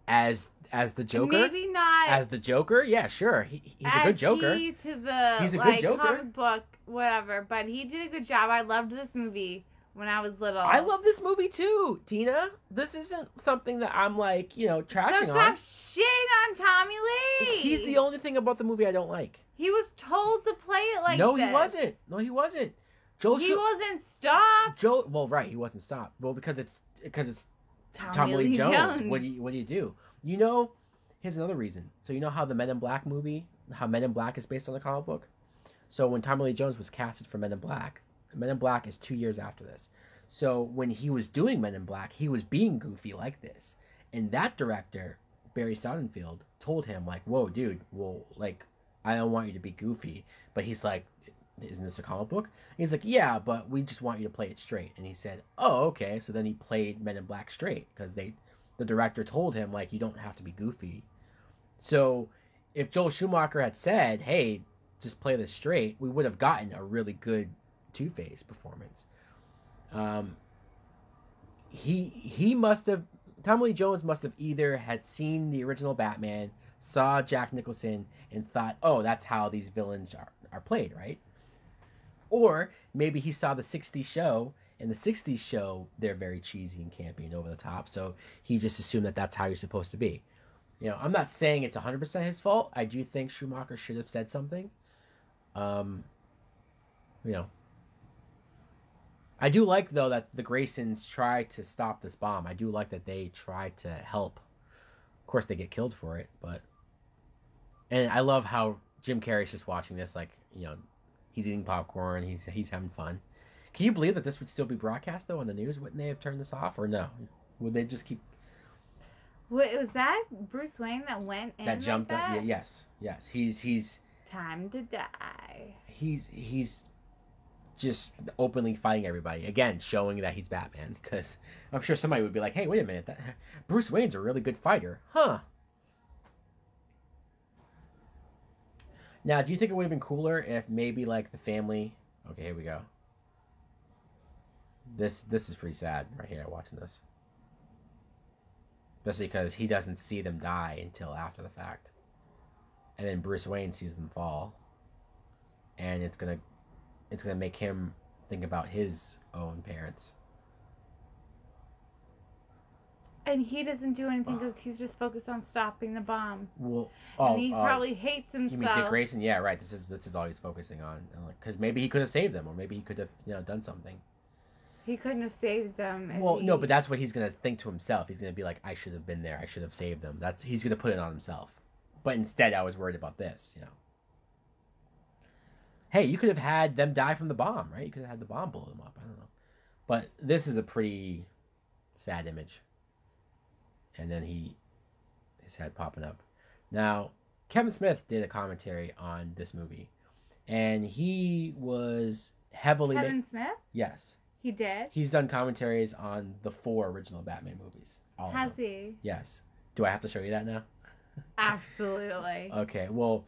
As the Joker? Maybe not. As the Joker? Yeah, sure. He's a good Joker. He's a good Joker. Comic book, whatever, but he did a good job. I loved this movie when I was little. I love this movie too, Tina. This isn't something that I'm like, trashing on. Stop shitting on Tommy Lee. He's the only thing about the movie I don't like. He was told to play it like No, this. he wasn't. No, he wasn't. He wasn't stopped. Well, right, he wasn't stopped. Well, because it's Tommy Lee Jones. What do you do? Here's another reason. So you know how the Men in Black movie, how Men in Black is based on the comic book? So when Tommy Lee Jones was casted for Men in Black is 2 years after this. So when he was doing Men in Black, he was being goofy like this. And that director, Barry Sonnenfeld, told him, like, whoa, dude, well, like, I don't want you to be goofy. But he's like, isn't this a comic book? And he's like, yeah, but we just want you to play it straight. And he said, oh, okay. So then he played Men in Black straight, because the director told him, like, you don't have to be goofy. So if Joel Schumacher had said, hey, just play this straight, we would have gotten a really good Two-Face performance. He must have, Tommy Lee Jones must have either had seen the original Batman, saw Jack Nicholson, and thought, oh, that's how these villains are played, right? Or maybe he saw the 60s show, and the 60s show, they're very cheesy and campy and over the top, so he just assumed that that's how you're supposed to be. I'm not saying it's 100% his fault. I do think Schumacher should have said something. I do like, though, that the Graysons try to stop this bomb. I do like that they try to help. Of course, they get killed for it, but... And I love how Jim Carrey's just watching this, like, he's eating popcorn, he's having fun. Can you believe that this would still be broadcast, though, on the news? Wouldn't they have turned this off, or no? Would they just keep... Wait, was that Bruce Wayne that went in that jumped like that? Yes. He's Time to die. He's just openly fighting everybody. Again, showing that he's Batman. Because I'm sure somebody would be like, hey, wait a minute. Bruce Wayne's a really good fighter. Huh. Now, do you think it would have been cooler if maybe, like, the family... Okay, here we go. This is pretty sad right here, watching this. Especially because he doesn't see them die until after the fact. And then Bruce Wayne sees them fall. And it's gonna make him think about his own parents. And he doesn't do anything because he's just focused on stopping the bomb. Well, and he probably hates himself. You mean Dick Grayson? Yeah, right. This is all he's focusing on. Because maybe he could have saved them, or maybe he could have done something. He couldn't have saved them. Well, no, but that's what he's gonna think to himself. He's gonna be like, I should have been there. I should have saved them. He's gonna put it on himself. But instead, I was worried about this. Hey, you could have had them die from the bomb, right? You could have had the bomb blow them up. I don't know. But this is a pretty sad image. And then his head popping up. Now, Kevin Smith did a commentary on this movie. And he was heavily... Kevin Smith? Yes. He did? He's done commentaries on the 4 original Batman movies. Has he? Yes. Do I have to show you that now? Absolutely. Okay, well...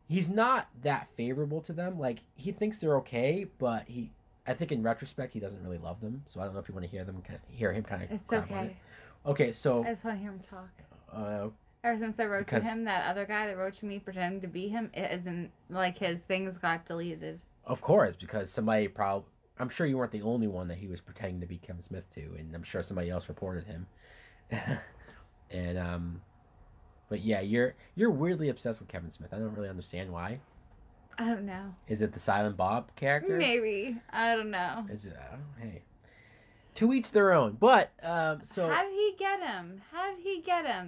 He's not that favorable to them. Like, he thinks they're okay, but I think in retrospect, he doesn't really love them. So I don't know if you want to hear him kind of... It's okay. Okay, so... I just want to hear him talk. Ever since I wrote to him, that other guy that wrote to me pretending to be him, it isn't like his things got deleted. Of course, because somebody probably... I'm sure you weren't the only one that he was pretending to be Kevin Smith to, and I'm sure somebody else reported him. And, but yeah, you're weirdly obsessed with Kevin Smith. I don't really understand why. I don't know. Is it the Silent Bob character? Maybe. I don't know. Is it? Hey. To each their own. But, so... How did he get him?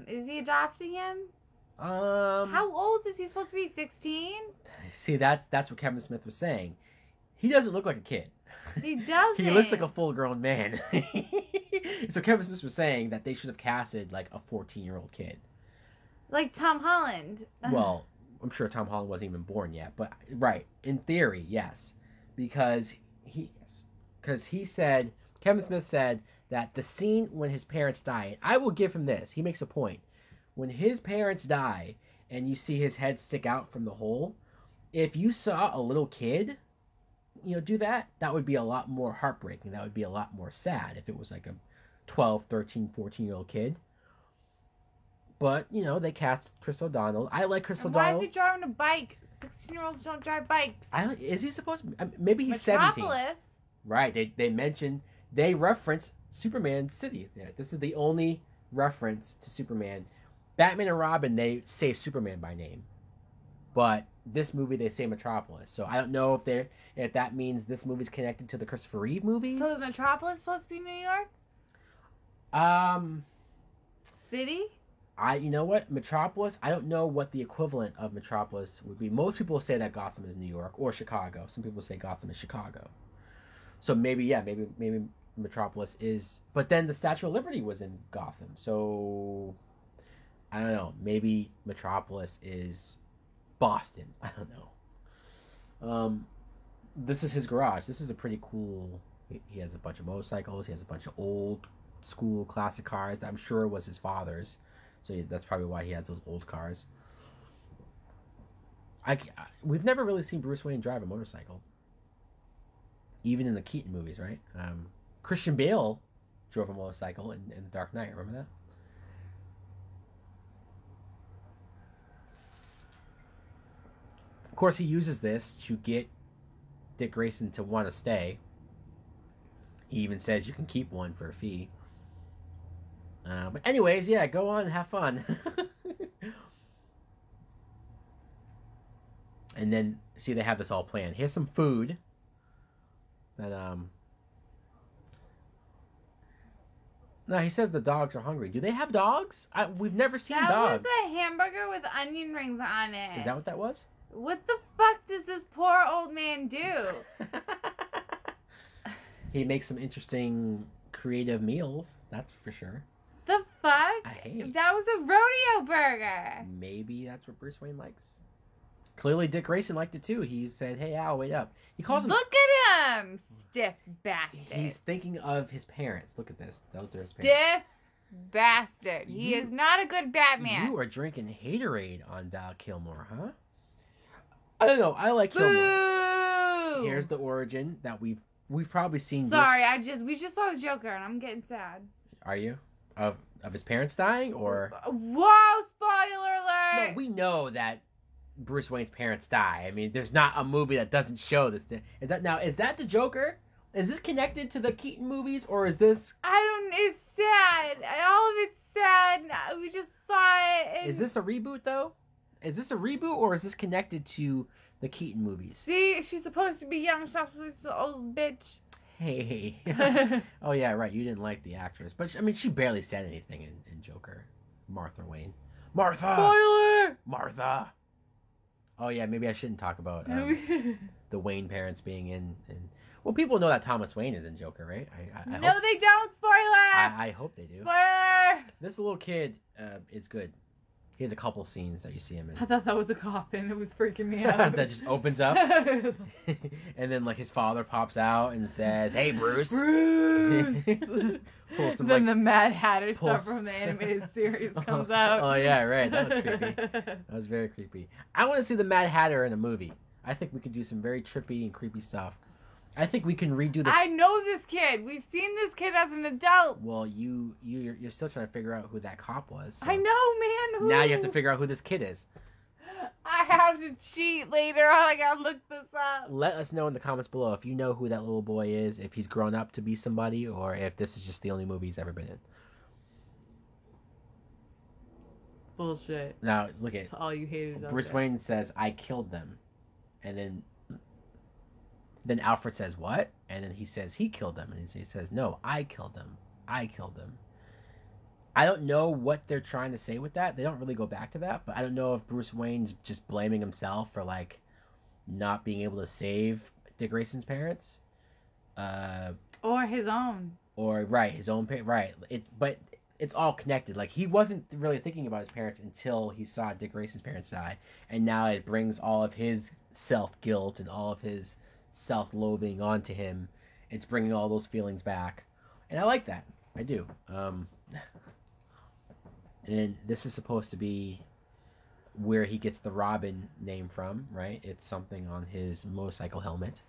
Is he adopting him? How old is he supposed to be? 16? See, that's what Kevin Smith was saying. He doesn't look like a kid. He doesn't. He looks like a full-grown man. So Kevin Smith was saying that they should have casted, like, a 14-year-old kid. Like Tom Holland. Well, I'm sure Tom Holland wasn't even born yet. But, right, in theory, yes. Because he said... Kevin Smith said that the scene when his parents die... I will give him this. He makes a point. When his parents die and you see his head stick out from the hole... If you saw a little kid... do that would be a lot more heartbreaking. That would be a lot more sad if it was like a 12, 13, 14-year-old kid. But, they cast Chris O'Donnell. I like Chris O'Donnell. Why is he driving a bike? 16-year-olds don't drive bikes. Is he supposed to? Maybe he's Metropolis. 17. Right. They reference Superman City. Yeah, this is the only reference to Superman. Batman and Robin, they say Superman by name. But this movie, they say Metropolis. So I don't know if that means this movie's connected to the Christopher Reeve movies. So is Metropolis supposed to be New York? City? You know what? Metropolis, I don't know what the equivalent of Metropolis would be. Most people say that Gotham is New York or Chicago. Some people say Gotham is Chicago. So maybe Metropolis is... But then the Statue of Liberty was in Gotham. So, I don't know. Maybe Metropolis is Boston. I don't know. This is his garage. This is a pretty cool... He has a bunch of motorcycles. He has a bunch of old school classic cars. I'm sure it was his father's. So that's probably why he has those old cars. We've never really seen Bruce Wayne drive a motorcycle. Even in the Keaton movies, right? Christian Bale drove a motorcycle in The Dark Knight. Remember that? Of course, he uses this to get Dick Grayson to want to stay. He even says you can keep one for a fee. But anyways, yeah, go on and have fun. And then, see, they have this all planned. Here's some food. That, No, he says the dogs are hungry. Do they have dogs? We've never seen dogs. That was a hamburger with onion rings on it. Is that what that was? What the fuck does this poor old man do? He makes some interesting, creative meals. That's for sure. The fuck? I hate it. That was a rodeo burger. Maybe that's what Bruce Wayne likes. Clearly, Dick Grayson liked it too. He said, "Hey, Al, wait up." He calls him. Look at him, stiff bastard. He's thinking of his parents. Look at this. Those are his parents. Stiff bastard. He is not a good Batman. You are drinking haterade on Val Kilmer, huh? I don't know. I like Kilmer. Here's the origin that we've probably seen. Sorry, we just saw the Joker and I'm getting sad. Are you? Of his parents dying or? Whoa! Spoiler alert! No, we know that Bruce Wayne's parents die. I mean, there's not a movie that doesn't show this. Is that the Joker? Is this connected to the Keaton movies or is this? It's sad. All of it's sad. We just saw it. Is this a reboot though? Is this a reboot or is this connected to the Keaton movies? See, she's supposed to be young. She's not supposed to be an old bitch. Hey. Oh, yeah, right. You didn't like the actress. But, she barely said anything in Joker. Martha Wayne. Martha! Spoiler! Martha! Oh, yeah, maybe I shouldn't talk about the Wayne parents being in... Well, people know that Thomas Wayne is in Joker, right? I no, they don't. Spoiler! I hope they do. Spoiler! This little kid is good. He has a couple scenes that you see him in. I thought that was a coffin. It was freaking me out. That just opens up. And then, his father pops out and says, "Hey, Bruce." Bruce! Then the Mad Hatter stuff from the animated series comes out. Oh, yeah, right. That was creepy. That was very creepy. I want to see the Mad Hatter in a movie. I think we could do some very trippy and creepy stuff. I think we can redo this. I know this kid. We've seen this kid as an adult. Well, you're still trying to figure out who that cop was. So. I know, man. Who? Now you have to figure out who this kid is. I have to cheat later on. I gotta look this up. Let us know in the comments below if you know who that little boy is, if he's grown up to be somebody, or if this is just the only movie he's ever been in. Bullshit. Now, look at That's all you hated. Bruce Wayne says, "I killed them," and then Alfred says, "What?" And then he says he killed them. And he says, "No, I killed them. I killed them." I don't know what they're trying to say with that. They don't really go back to that. But I don't know if Bruce Wayne's just blaming himself for, not being able to save Dick Grayson's parents. Or his own. Or, right, his own parents. Right. But it's all connected. He wasn't really thinking about his parents until he saw Dick Grayson's parents die. And now it brings all of his self-guilt and all of his self-loathing onto him. It's bringing all those feelings back, and I like that. I do. And this is supposed to be where he gets the Robin name from, right? It's something on his motorcycle helmet.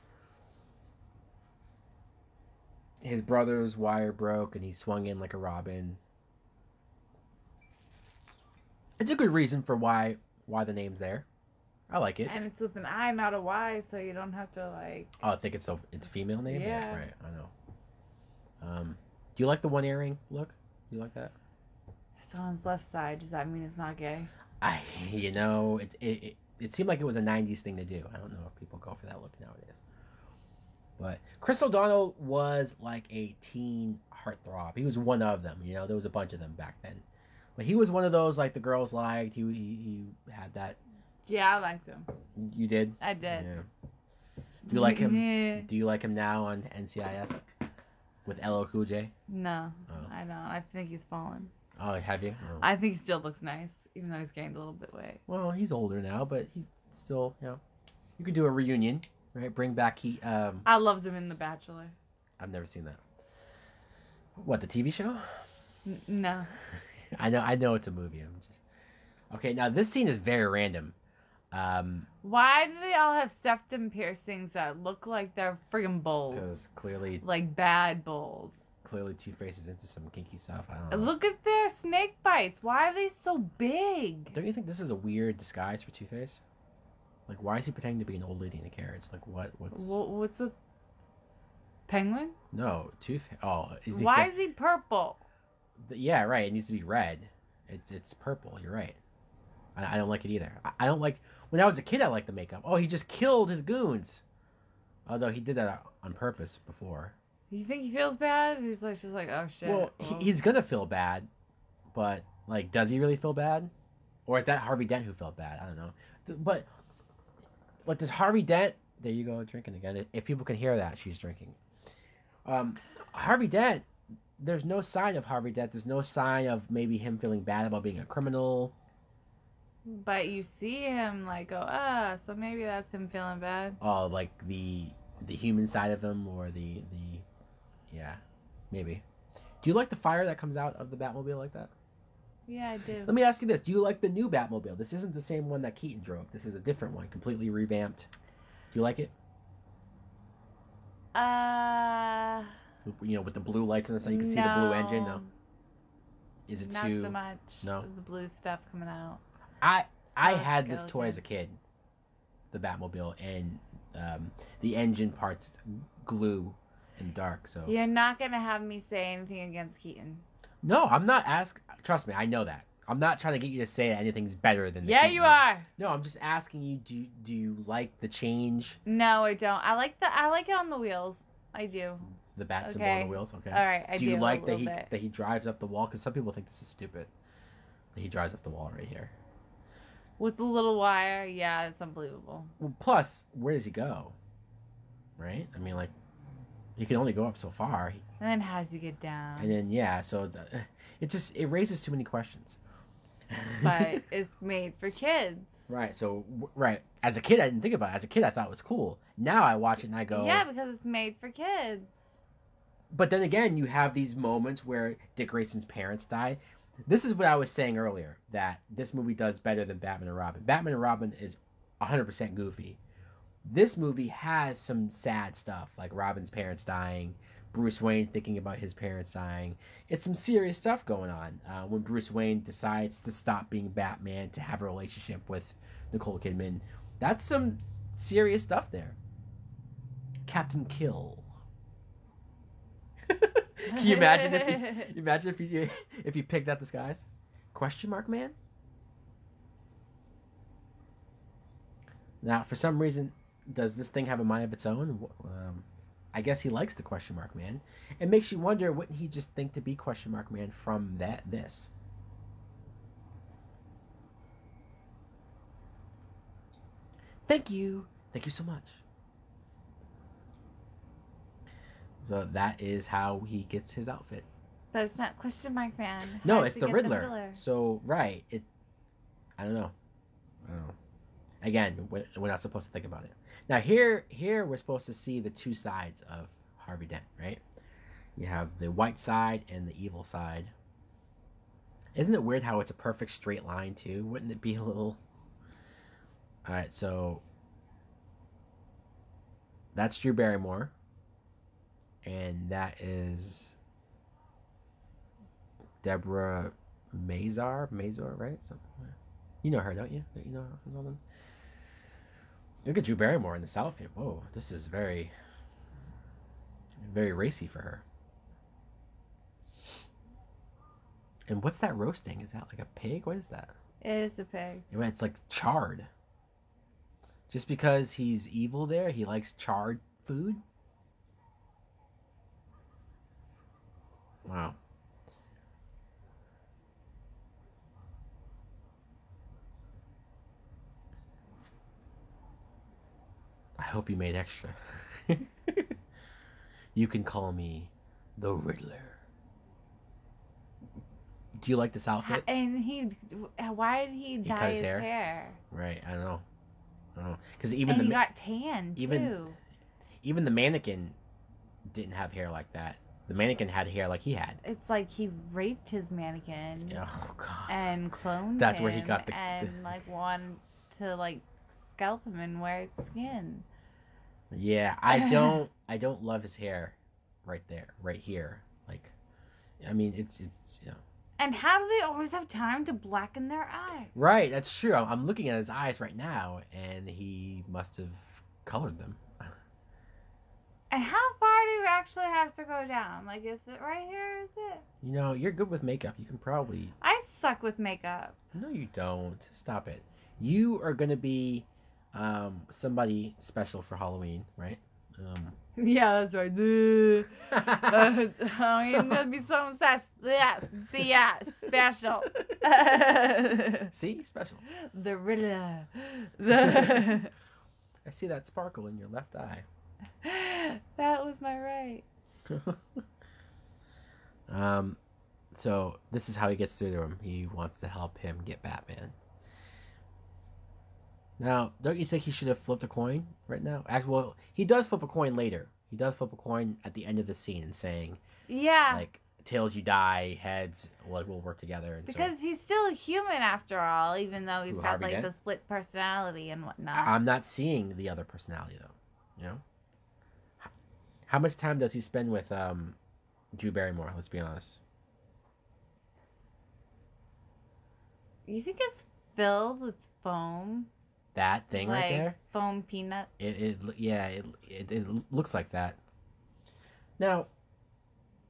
His brother's wire broke and he swung in like a Robin. It's a good reason for why the name's there. I like it. And it's with an I, not a Y, so you don't have to Oh, I think it's a female name? Yeah. Right, I know. Do you like the one earring look? Do you like that? It's on his left side. Does that mean it's not gay? It seemed like it was a 90s thing to do. I don't know if people go for that look nowadays. But Chris O'Donnell was like a teen heartthrob. He was one of them, there was a bunch of them back then. But he was one of those the girls liked. He had that. Yeah, I liked him. You did? I did. Yeah. Do you like him? Yeah. Do you like him now on NCIS with LL Cool J? No, I don't. I think he's fallen. Oh, have you? Oh. I think he still looks nice, even though he's gained a little bit weight. Well, he's older now, but he's still, you could do a reunion, right? Bring back I loved him in The Bachelor. I've never seen that. What, the TV show? No. I know it's a movie. Okay. Now this scene is very random. Why do they all have septum piercings that look like they're friggin' bulls? Because clearly, bad bulls. Clearly, Two-Face is into some kinky stuff. I don't know. Look at their snake bites. Why are they so big? Don't you think this is a weird disguise for Two-Face? Why is he pretending to be an old lady in a carriage? What's the penguin? No, Two-Face. Oh, why is he purple? Yeah, right. It needs to be red. It's purple. You're right. I don't like it either. I don't like... When I was a kid, I liked the makeup. Oh, he just killed his goons. Although he did that on purpose before. You think he feels bad? He's just like, oh shit. Well, he's gonna feel bad, but does he really feel bad? Or is that Harvey Dent who felt bad? I don't know. But does Harvey Dent? There you go, drinking again. If people can hear that, she's drinking. Harvey Dent. There's no sign of Harvey Dent. There's no sign of maybe him feeling bad about being a criminal. But you see him like go, so maybe that's him feeling bad. Oh, like the human side of him, or the yeah, maybe. Do you like the fire that comes out of the Batmobile like that? Yeah, I do. Let me ask you this: do you like the new Batmobile? This isn't the same one that Keaton drove. This is a different one, completely revamped. Do you like it? With the blue lights on the side, you can see the blue engine. No. Is it not too? Not so much. No. The blue stuff coming out. I had this toy as a kid, the Batmobile, and the engine parts glue in the dark. So you're not gonna have me say anything against Keaton. No, I'm not asking. Trust me, I know that. I'm not trying to get you to say that anything's better than the Yeah, Keaton you are. No, I'm just asking you. Do you like the change? No, I don't. I like it on the wheels. I do. The bat symbol on the wheels. Okay. All right. Do you like that he drives up the wall? Because some people think this is stupid. That he drives up the wall right here. With the little wire, yeah, it's unbelievable. Well, plus, where does he go? Right? I mean, like, he can only go up so far. And then how does he get down? And then, yeah, so it raises too many questions. But it's made for kids. Right, so, right. As a kid, I didn't think about it. As a kid, I thought it was cool. Now I watch it and I go... Yeah, because it's made for kids. But then again, you have these moments where Dick Grayson's parents die. This is what I was saying earlier, that this movie does better than Batman and Robin. Batman and Robin is 100% goofy. This movie has some sad stuff, like Robin's parents dying, Bruce Wayne thinking about his parents dying. It's some serious stuff going on when Bruce Wayne decides to stop being Batman to have a relationship with Nicole Kidman. That's some serious stuff there. Captain Kill. Can you imagine if you picked that disguise? Question mark man? Now, for some reason, does this thing have a mind of its own? I guess he likes the question mark man. It makes you wonder, wouldn't he just think to be question mark man from this? Thank you so much. So that is how he gets his outfit. But it's not question mark man. No, it's the Riddler. So, right. I don't know. Again, we're not supposed to think about it. Now, here we're supposed to see the two sides of Harvey Dent, right? You have the white side and the evil side. Isn't it weird how it's a perfect straight line, too? Wouldn't it be a little... All right, so... That's Drew Barrymore. And that is Deborah Mazar, right? Something. You know her, don't you? You know her from London. Look at Drew Barrymore in this outfit. Whoa, this is very, very racy for her. And what's that roasting? Is that like a pig? What is that? It is a pig. It's like charred. Just because he's evil there, he likes charred food? Wow. I hope you made extra. You can call me the Riddler. Do you like this outfit? And why did he dye his hair? Right, I don't know. Because he got tan too. Even the mannequin didn't have hair like that. The mannequin had hair like he had. It's like he raped his mannequin. Oh God. And cloned That's him. where he got the and like wanted to like scalp him and wear its skin. Yeah, I don't love his hair right here. Like, I mean, it's you know. And how do they always have time to blacken their eyes? Right, that's true. I'm looking at his eyes right now, and he must have colored them. And how far do you actually have to go down? Like, is it right here? Is it? You know, you're good with makeup. You can probably... I suck with makeup. No, you don't. Stop it. You are going to be somebody special for Halloween, right? Yeah, that's right. I'm going to be someone special. See? Special. The Riddler. I see that sparkle in your left eye. That was my right. So this is how he gets through to him. He wants to help him get Batman. Now, don't you think he should have flipped a coin right now? Well, he does flip a coin later. He does flip a coin at the end of the scene and saying, yeah, like, tails you die, heads we'll work together. And because he's still a human after all, even though he's got like the split personality and whatnot. I'm not seeing the other personality though. You know, how much time does he spend with Drew Barrymore? Let's be honest. You think it's filled with foam? That thing like right there? Foam peanuts? It looks like that. Now,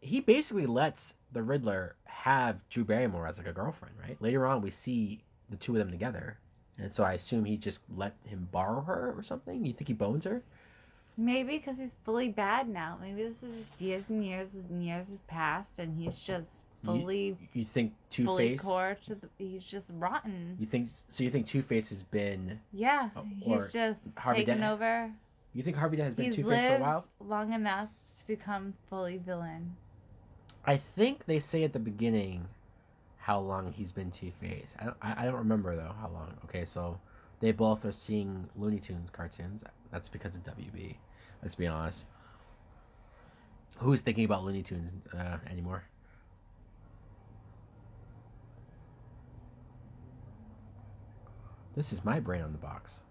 he basically lets the Riddler have Drew Barrymore as like a girlfriend, right? Later on, we see the two of them together. And so I assume he just let him borrow her or something? You think he bones her? Maybe because he's fully bad now. Maybe this is just years and years and years has passed and he's just fully... You think Two-Face? He's just rotten. You think Two-Face has been... Yeah, he's just taken over. You think Harvey Dent has been Two-Face for a while? He's lived long enough to become fully villain. I think they say at the beginning how long he's been Two-Face. I don't remember, though, how long. Okay, so they both are seeing Looney Tunes cartoons. That's because of WB. Let's be honest. Who's thinking about Looney Tunes anymore? This is my brain on the box.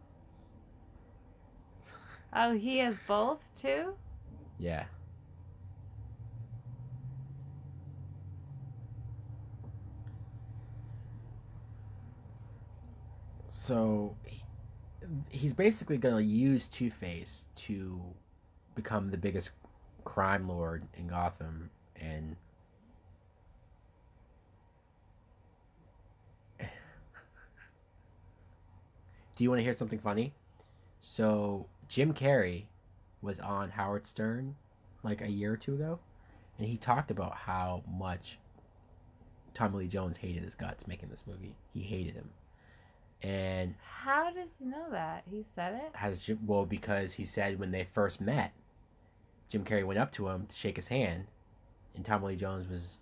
Oh, he has both, too? Yeah. So, he's basically going to use Two-Face to become the biggest crime lord in Gotham, and do you want to hear something funny? So, Jim Carrey was on Howard Stern like a year or two ago, and he talked about how much Tommy Lee Jones hated his guts making this movie. He hated him. And how does he know that? He said it? Because he said when they first met, Jim Carrey went up to him to shake his hand, and Tommy Lee Jones was...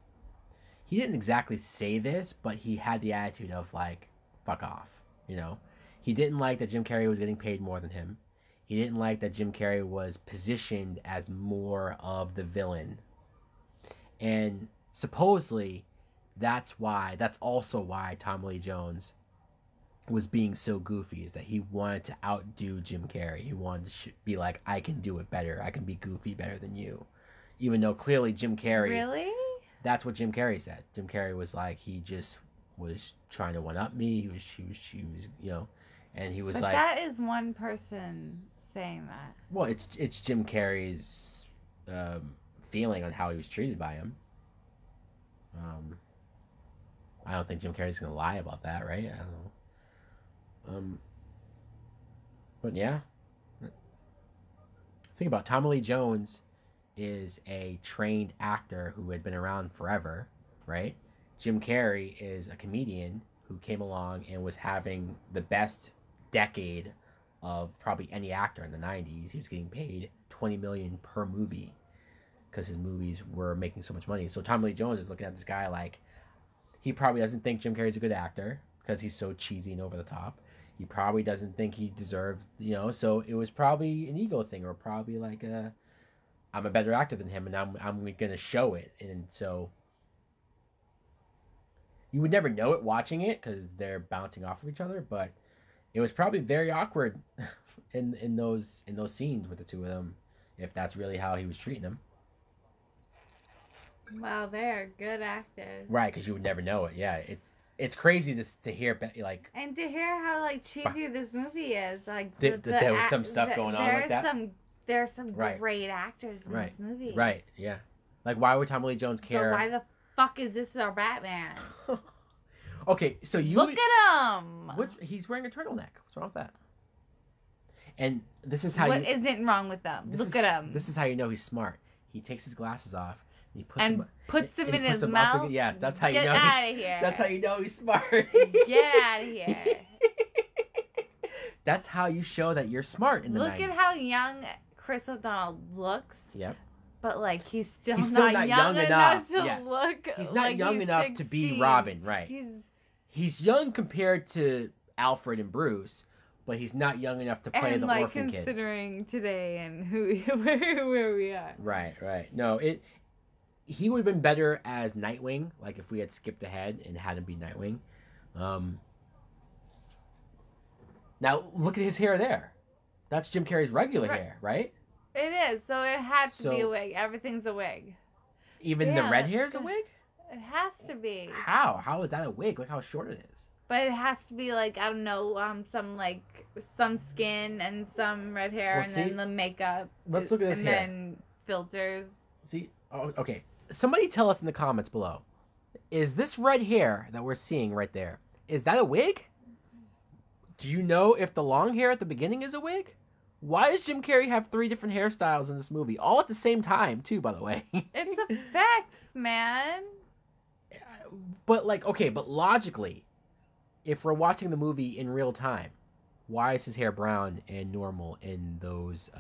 He didn't exactly say this, but he had the attitude of, like, fuck off, you know? He didn't like that Jim Carrey was getting paid more than him. He didn't like that Jim Carrey was positioned as more of the villain. And supposedly, that's also why Tommy Lee Jones was being so goofy, is that he wanted to outdo Jim Carrey. He wanted to be like, I can do it better. I can be goofy better than you. Even though clearly Jim Carrey... Really? That's what Jim Carrey said. Jim Carrey was like, he just was trying to one-up me. He was, you know, and he was but like... that is one person saying that. Well, it's Jim Carrey's feeling on how he was treated by him. I don't think Jim Carrey's going to lie about that, right? I don't know. But yeah, think about it. Tommy Lee Jones is a trained actor who had been around forever, right? Jim Carrey is a comedian who came along and was having the best decade of probably any actor in the 90s. He was getting paid $20 million per movie because his movies were making so much money. So Tommy Lee Jones is looking at this guy like, he probably doesn't think Jim Carrey's a good actor because he's so cheesy and over the top. He probably doesn't think he deserves, you know, so it was probably an ego thing, or probably like I'm a better actor than him and I'm going to show it. And so you would never know it watching it because they're bouncing off of each other, but it was probably very awkward in those scenes with the two of them, if that's really how he was treating them. Wow, they're good actors. Right, because you would never know it. Yeah, it's crazy to hear, like... And to hear how, like, cheesy this movie is. Like, there was some stuff going on like that. There's some great actors in this movie. Right, yeah. Like, why would Tommy Lee Jones care? But why the fuck is this our Batman? Okay, so you... Look at him! He's wearing a turtleneck. What's wrong with that? And this is how What isn't wrong with them? Look at him. This is how you know he's smart. He takes his glasses off, and he puts them in his mouth. Yes, that's how you know. Get out of here. That's how you know he's smart. Get out of here. That's how you show that you're smart in the 90s. Look at how young Chris O'Donnell looks. Yep. But, like, he's still not young enough to look. He's not young enough 16. to be Robin, right? He's young compared to Alfred and Bruce, but he's not young enough to play the orphan kid. Considering today and where we are. Right. No, he would have been better as Nightwing, like if we had skipped ahead and had him be Nightwing. Now look at his hair there. That's Jim Carrey's regular hair, right? It is. So it had to be a wig. Everything's a wig. Even the red hair is a wig? It has to be. How? How is that a wig? Look how short it is. But it has to be like, I don't know, some skin and some red hair then the makeup. Let's look at this hair. And then filters. See? Oh, okay. Somebody tell us in the comments below. Is this red hair that we're seeing right there, is that a wig? Do you know if the long hair at the beginning is a wig? Why does Jim Carrey have 3 different hairstyles in this movie? All at the same time, too, by the way. It's effects, man. But, but logically, if we're watching the movie in real time, why is his hair brown and normal in those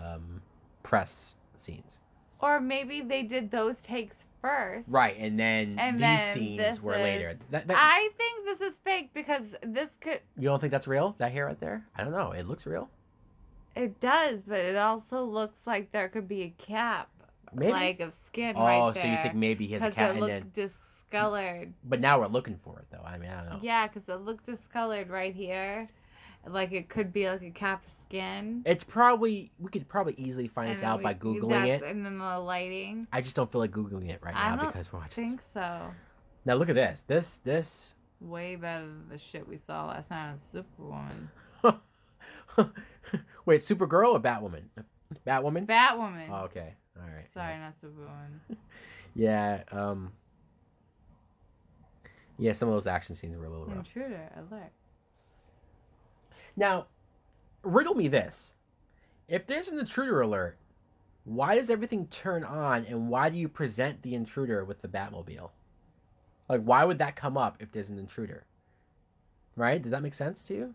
press scenes? Or maybe they did those takes first. Right, and then these scenes were later. I think this is fake because this could... You don't think that's real? That hair right there? I don't know. It looks real. It does, but it also looks like there could be a cap. Maybe. Of skin right there. Oh, so you think maybe he has a cap and then... discolored. But now we're looking for it, though. I mean, I don't know. Yeah, because it looked discolored right here. Like, it could be like a cap of skin. It's probably... We could probably easily find this out by Googling it. And then the lighting. I just don't feel like Googling it right now because we're watching. I think so. Now, look at this. This... Way better than the shit we saw last night on Superwoman. Wait, Supergirl or Batwoman? Batwoman? Batwoman. Oh, okay. All right. Sorry, not Superwoman. Yeah, yeah, some of those action scenes were a little rough. Intruder alert. Now, riddle me this. If there's an intruder alert, why does everything turn on and why do you present the intruder with the Batmobile? Like, why would that come up if there's an intruder? Right? Does that make sense to you?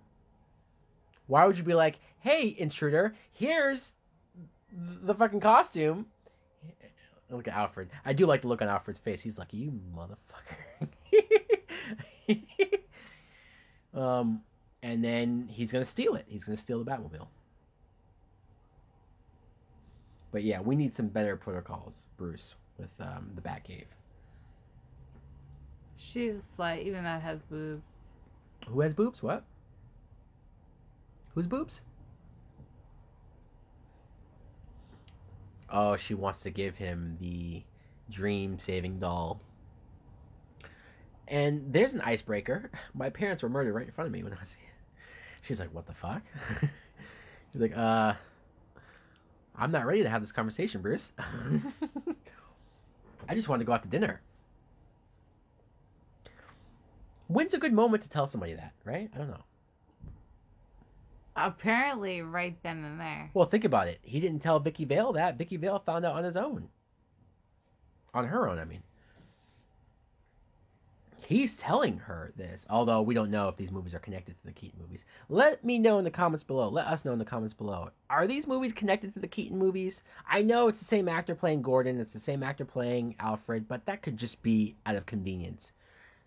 Why would you be like, hey, intruder, here's the fucking costume. Look at Alfred. I do like the look on Alfred's face. He's like, you motherfucker. And then he's going to steal it. He's going to steal the Batmobile. But yeah, we need some better protocols, Bruce, with the Batcave. She's like, even that has boobs. Who has boobs? What? Whose boobs? Oh, she wants to give him the dream-saving doll. And there's an icebreaker. My parents were murdered right in front of me when I was... She's like, what the fuck? She's like, I'm not ready to have this conversation, Bruce. I just wanted to go out to dinner. When's a good moment to tell somebody that, right? I don't know. Apparently right then and there. Well, think about it. He didn't tell Vicky Vale that. Vicky Vale found out on his own. On her own, I mean. He's telling her this, although we don't know if these movies are connected to the Keaton movies. Let me know in the comments below. Let us know in the comments below. Are these movies connected to the Keaton movies? I know it's the same actor playing Gordon. It's the same actor playing Alfred, but that could just be out of convenience.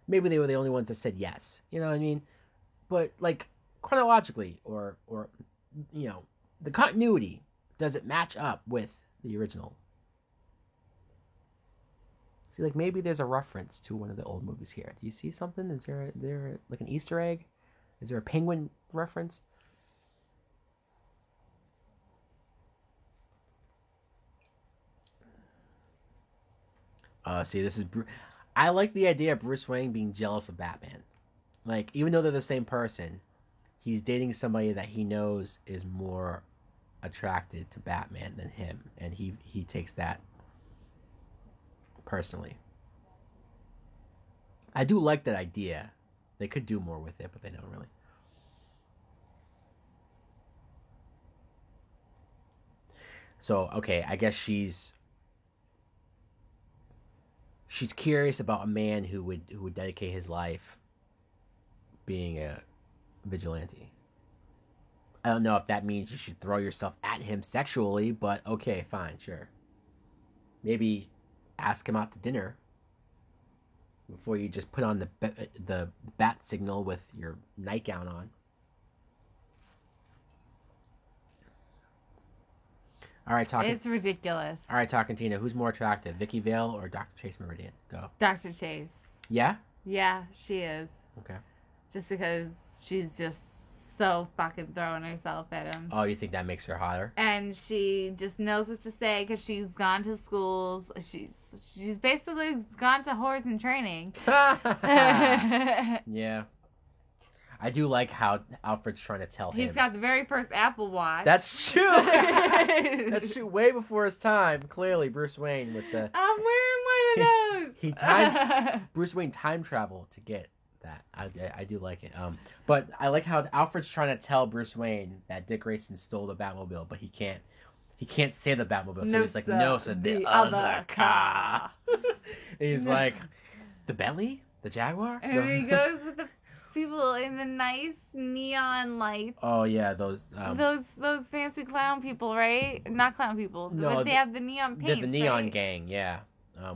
Maybe they were the only ones that said yes. You know what I mean? But, like, chronologically, or you know, the continuity, does it match up with the original? See, like, maybe there's a reference to one of the old movies here. Do you see something? Is there like an Easter egg? Is there a penguin reference? See, this is... I like the idea of Bruce Wayne being jealous of Batman. Like, even though they're the same person, he's dating somebody that he knows is more attracted to Batman than him. And he takes that personally. I do like that idea. They could do more with it, but they don't really. So, okay, I guess she's curious about a man who would dedicate his life being a vigilante. I don't know if that means you should throw yourself at him sexually, but okay, fine, sure. Maybe ask him out to dinner before you just put on the bat signal with your nightgown on. All right, talking. It's ridiculous. All right, talking Tina. Who's more attractive, Vicky Vale or Dr. Chase Meridian? Go. Dr. Chase. Yeah. Yeah, she is. Okay. Just because she's just so fucking throwing herself at him. Oh, you think that makes her hotter? And she just knows what to say because she's gone to schools. She's basically gone to horse and training. Yeah. I do like how Alfred's trying to tell him. He's got the very first Apple Watch. That's true. That's true. Way before his time. Clearly, Bruce Wayne with the. I'm wearing one of those. Bruce Wayne time traveled to get that. I do like it. But I like how Alfred's trying to tell Bruce Wayne that Dick Grayson stole the Batmobile, but he can't. He can't say the Batmobile, so he's like, "No, so the other car." He's like, "The Bentley, the Jaguar." And he goes with the people in the nice neon lights. Oh yeah, those fancy clown people, right? Not clown people. No, but they have the neon paints. The neon right? gang, yeah.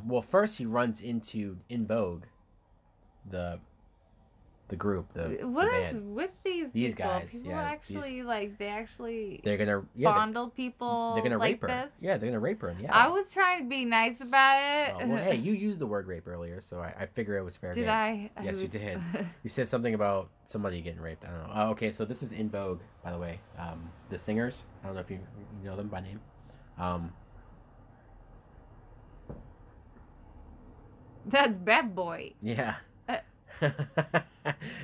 Well, first he runs into In Vogue, the group, what the is band. with these people? Guys? People actually they're gonna fondle people. They're gonna like rape her. This? Yeah, they're gonna rape her. Yeah. I was trying to be nice about it. Well, hey, you used the word rape earlier, so I figure it was fair game. Did I? Yes, you did. You said something about somebody getting raped. I don't know. Okay, so this is In Vogue, by the way. The singers. I don't know if you know them by name. That's Bad Boy. Yeah.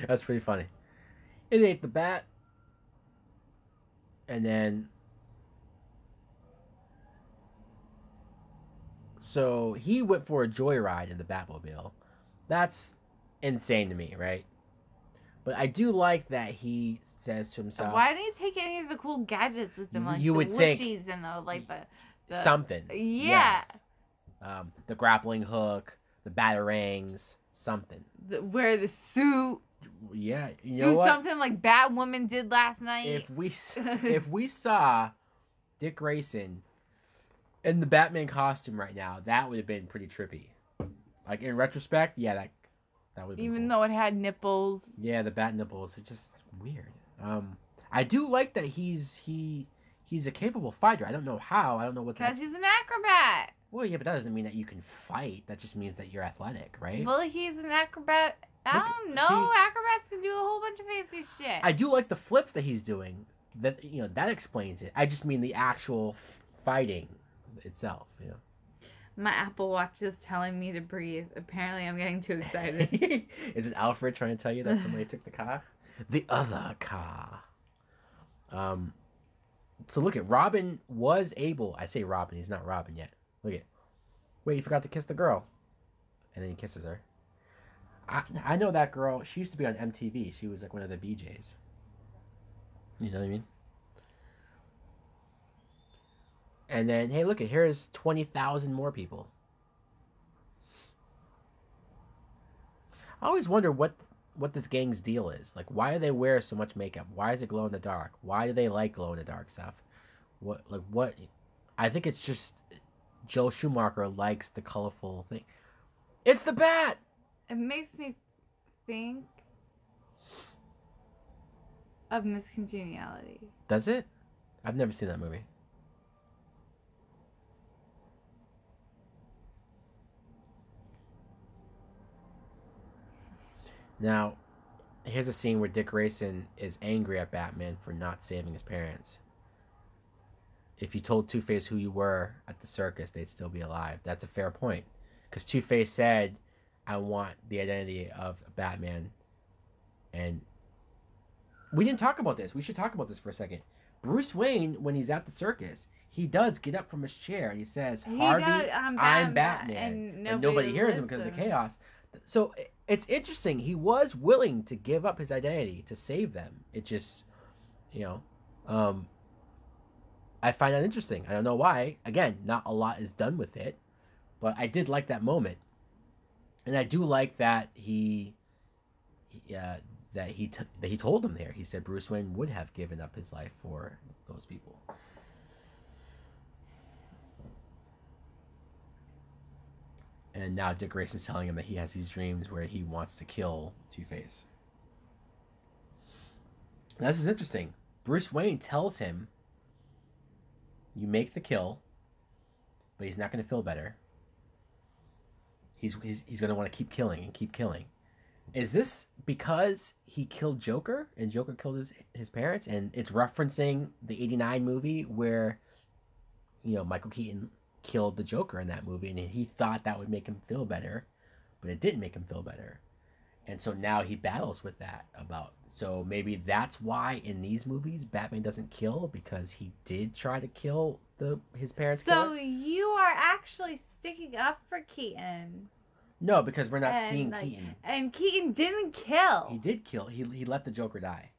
That's pretty funny. It ain't the bat. And then so he went for a joyride in the Batmobile. That's insane to me, right? But I do like that he says to himself, why didn't he take any of the cool gadgets with him, like you would the think whooshies and the something. Yeah. Yes. The grappling hook, the batarangs, something. Wear the suit. Yeah, you know do what? Something like Batwoman did last night. If we saw Dick Grayson in the Batman costume right now, that would have been pretty trippy. Like in retrospect, yeah, that would. Even cool. though it had nipples. Yeah, the bat nipples are just weird. I do like that he's a capable fighter. I don't know how. I don't know what. Because he's an acrobat. Well, yeah, but that doesn't mean that you can fight. That just means that you're athletic, right? Well, he's an acrobat. I don't know. Acrobats can do a whole bunch of fancy shit. I do like the flips that he's doing. That that explains it. I just mean the actual fighting itself. My Apple Watch is telling me to breathe. Apparently, I'm getting too excited. Is it Alfred trying to tell you that somebody took the car? The other car. So look at Robin was able. I say Robin. He's not Robin yet. Look at. Wait, you forgot to kiss the girl. And then he kisses her. I know that girl. She used to be on MTV. She was like one of the VJs. You know what I mean? And then, hey, look at here's 20,000 more people. I always wonder what this gang's deal is. Like, why do they wear so much makeup? Why is it glow in the dark? Why do they like glow in the dark stuff? What? I think it's just Joel Schumacher likes the colorful thing. It's the bat. It makes me think of Miss Congeniality. Does it? I've never seen that movie. Now, here's a scene where Dick Grayson is angry at Batman for not saving his parents. If you told Two-Face who you were at the circus, they'd still be alive. That's a fair point. Because Two-Face said, I want the identity of Batman. And we didn't talk about this. We should talk about this for a second. Bruce Wayne, when he's at the circus, he does get up from his chair and he says, Harvey, I'm Batman. And nobody hears him because of the chaos. So it's interesting. He was willing to give up his identity to save them. It just, I find that interesting. I don't know why. Again, not a lot is done with it, but I did like that moment. And I do like that he told him there. He said Bruce Wayne would have given up his life for those people. And now Dick Grayson's telling him that he has these dreams where he wants to kill Two-Face. This is interesting. Bruce Wayne tells him, You make the kill, but he's not going to feel better. He's going to want to keep killing and keep killing. Is this because he killed Joker and Joker killed his parents? And it's referencing the 89 movie where, Michael Keaton killed the Joker in that movie, and he thought that would make him feel better, but it didn't make him feel better. And so now he battles with that so maybe that's why in these movies Batman doesn't kill, because he did try to kill his parents. So you are actually sticking up for Keaton. No, because we're not seeing Keaton. And Keaton didn't kill. He did kill. He let the Joker die.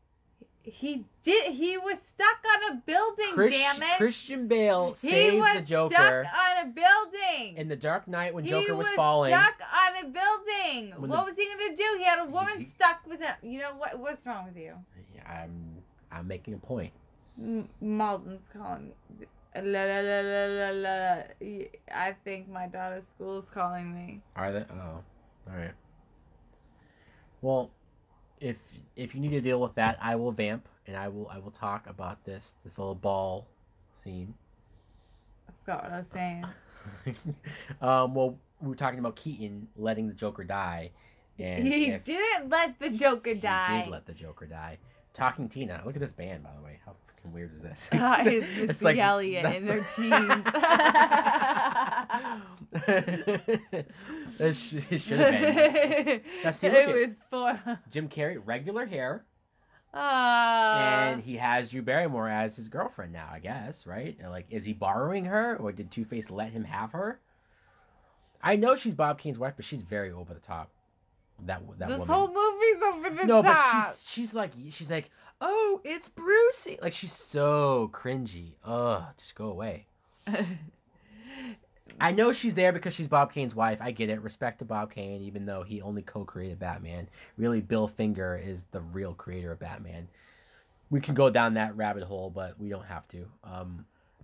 He did. He was stuck on a building, damn it. Christian Bale saved the Joker. He was stuck on a building. In the Dark Knight when Joker was falling. He was stuck on a building. What was he going to do? He had a woman stuck with him. You know what? What's wrong with you? I'm making a point. Malden's calling. La, la, la, la, la, la. I think my daughter's school is calling me. Are they? Oh, all right. Well, if you need to deal with that, I will vamp and I will talk about this little ball scene. I forgot what I was saying. Well, we were talking about Keaton letting the Joker die, and he didn't let the Joker die. He did let the Joker die. Talking Tina. Look at this band, by the way. How fucking weird is this? It's Missy like, Elliott in their teens. It should have been. Now, see, it was for Jim Carrey, regular hair. And he has Drew Barrymore as his girlfriend now, I guess, right? Like, is he borrowing her, or did Two-Face let him have her? I know she's Bob Kane's wife, but she's very over the top. That woman. This whole movie's over the top. No, but she's like, oh, it's Brucey. Like, she's so cringy. Ugh, just go away. I know she's there because she's Bob Kane's wife. I get it. Respect to Bob Kane, even though he only co-created Batman. Really, Bill Finger is the real creator of Batman. We can go down that rabbit hole, but we don't have to.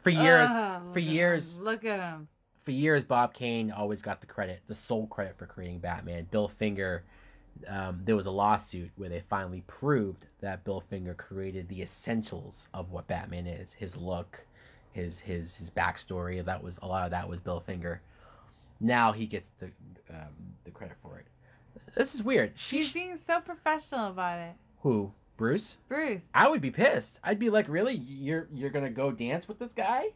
For years, look at him. For years, Bob Kane always got the sole credit for creating Batman. Bill Finger, there was a lawsuit where they finally proved that Bill Finger created the essentials of what Batman is. His look, his backstory. A lot of that was Bill Finger. Now he gets the credit for it. This is weird. She's being so professional about it. Who? Bruce? Bruce. I would be pissed. I'd be like, really? You're gonna go dance with this guy?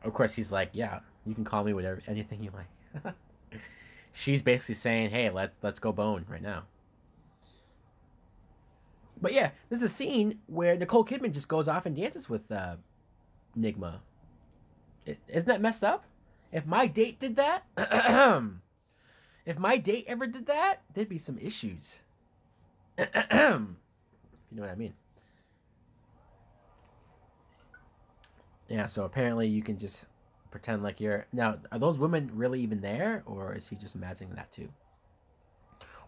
Of course, he's like, yeah, you can call me whatever, anything you like. She's basically saying, hey, let's go bone right now. But yeah, there's a scene where Nicole Kidman just goes off and dances with Nigma. Isn't that messed up? If my date did that, if my date ever did that, there'd be some issues. If you know what I mean. Yeah, so apparently you can just pretend like you're... Now, are those women really even there? Or is he just imagining that too?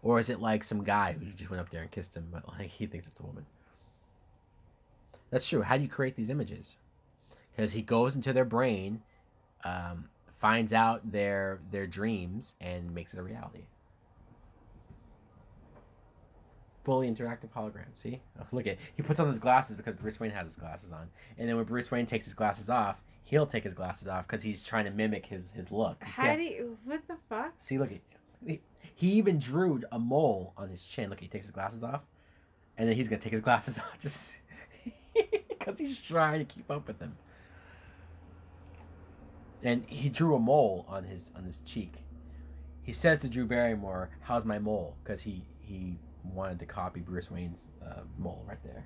Or is it like some guy who just went up there and kissed him, but like he thinks it's a woman? That's true. How do you create these images? Because he goes into their brain, finds out their dreams, and makes it a reality. Fully interactive hologram. See? Oh, look at it. He puts on his glasses because Bruce Wayne had his glasses on. And then when Bruce Wayne takes his glasses off, he'll take his glasses off because he's trying to mimic his look. What the fuck? See, look. He even drew a mole on his chin. Look, he takes his glasses off. And then he's going to take his glasses off just because he's trying to keep up with him. And he drew a mole on his cheek. He says to Drew Barrymore, "How's my mole?" Because he wanted to copy Bruce Wayne's mole right there.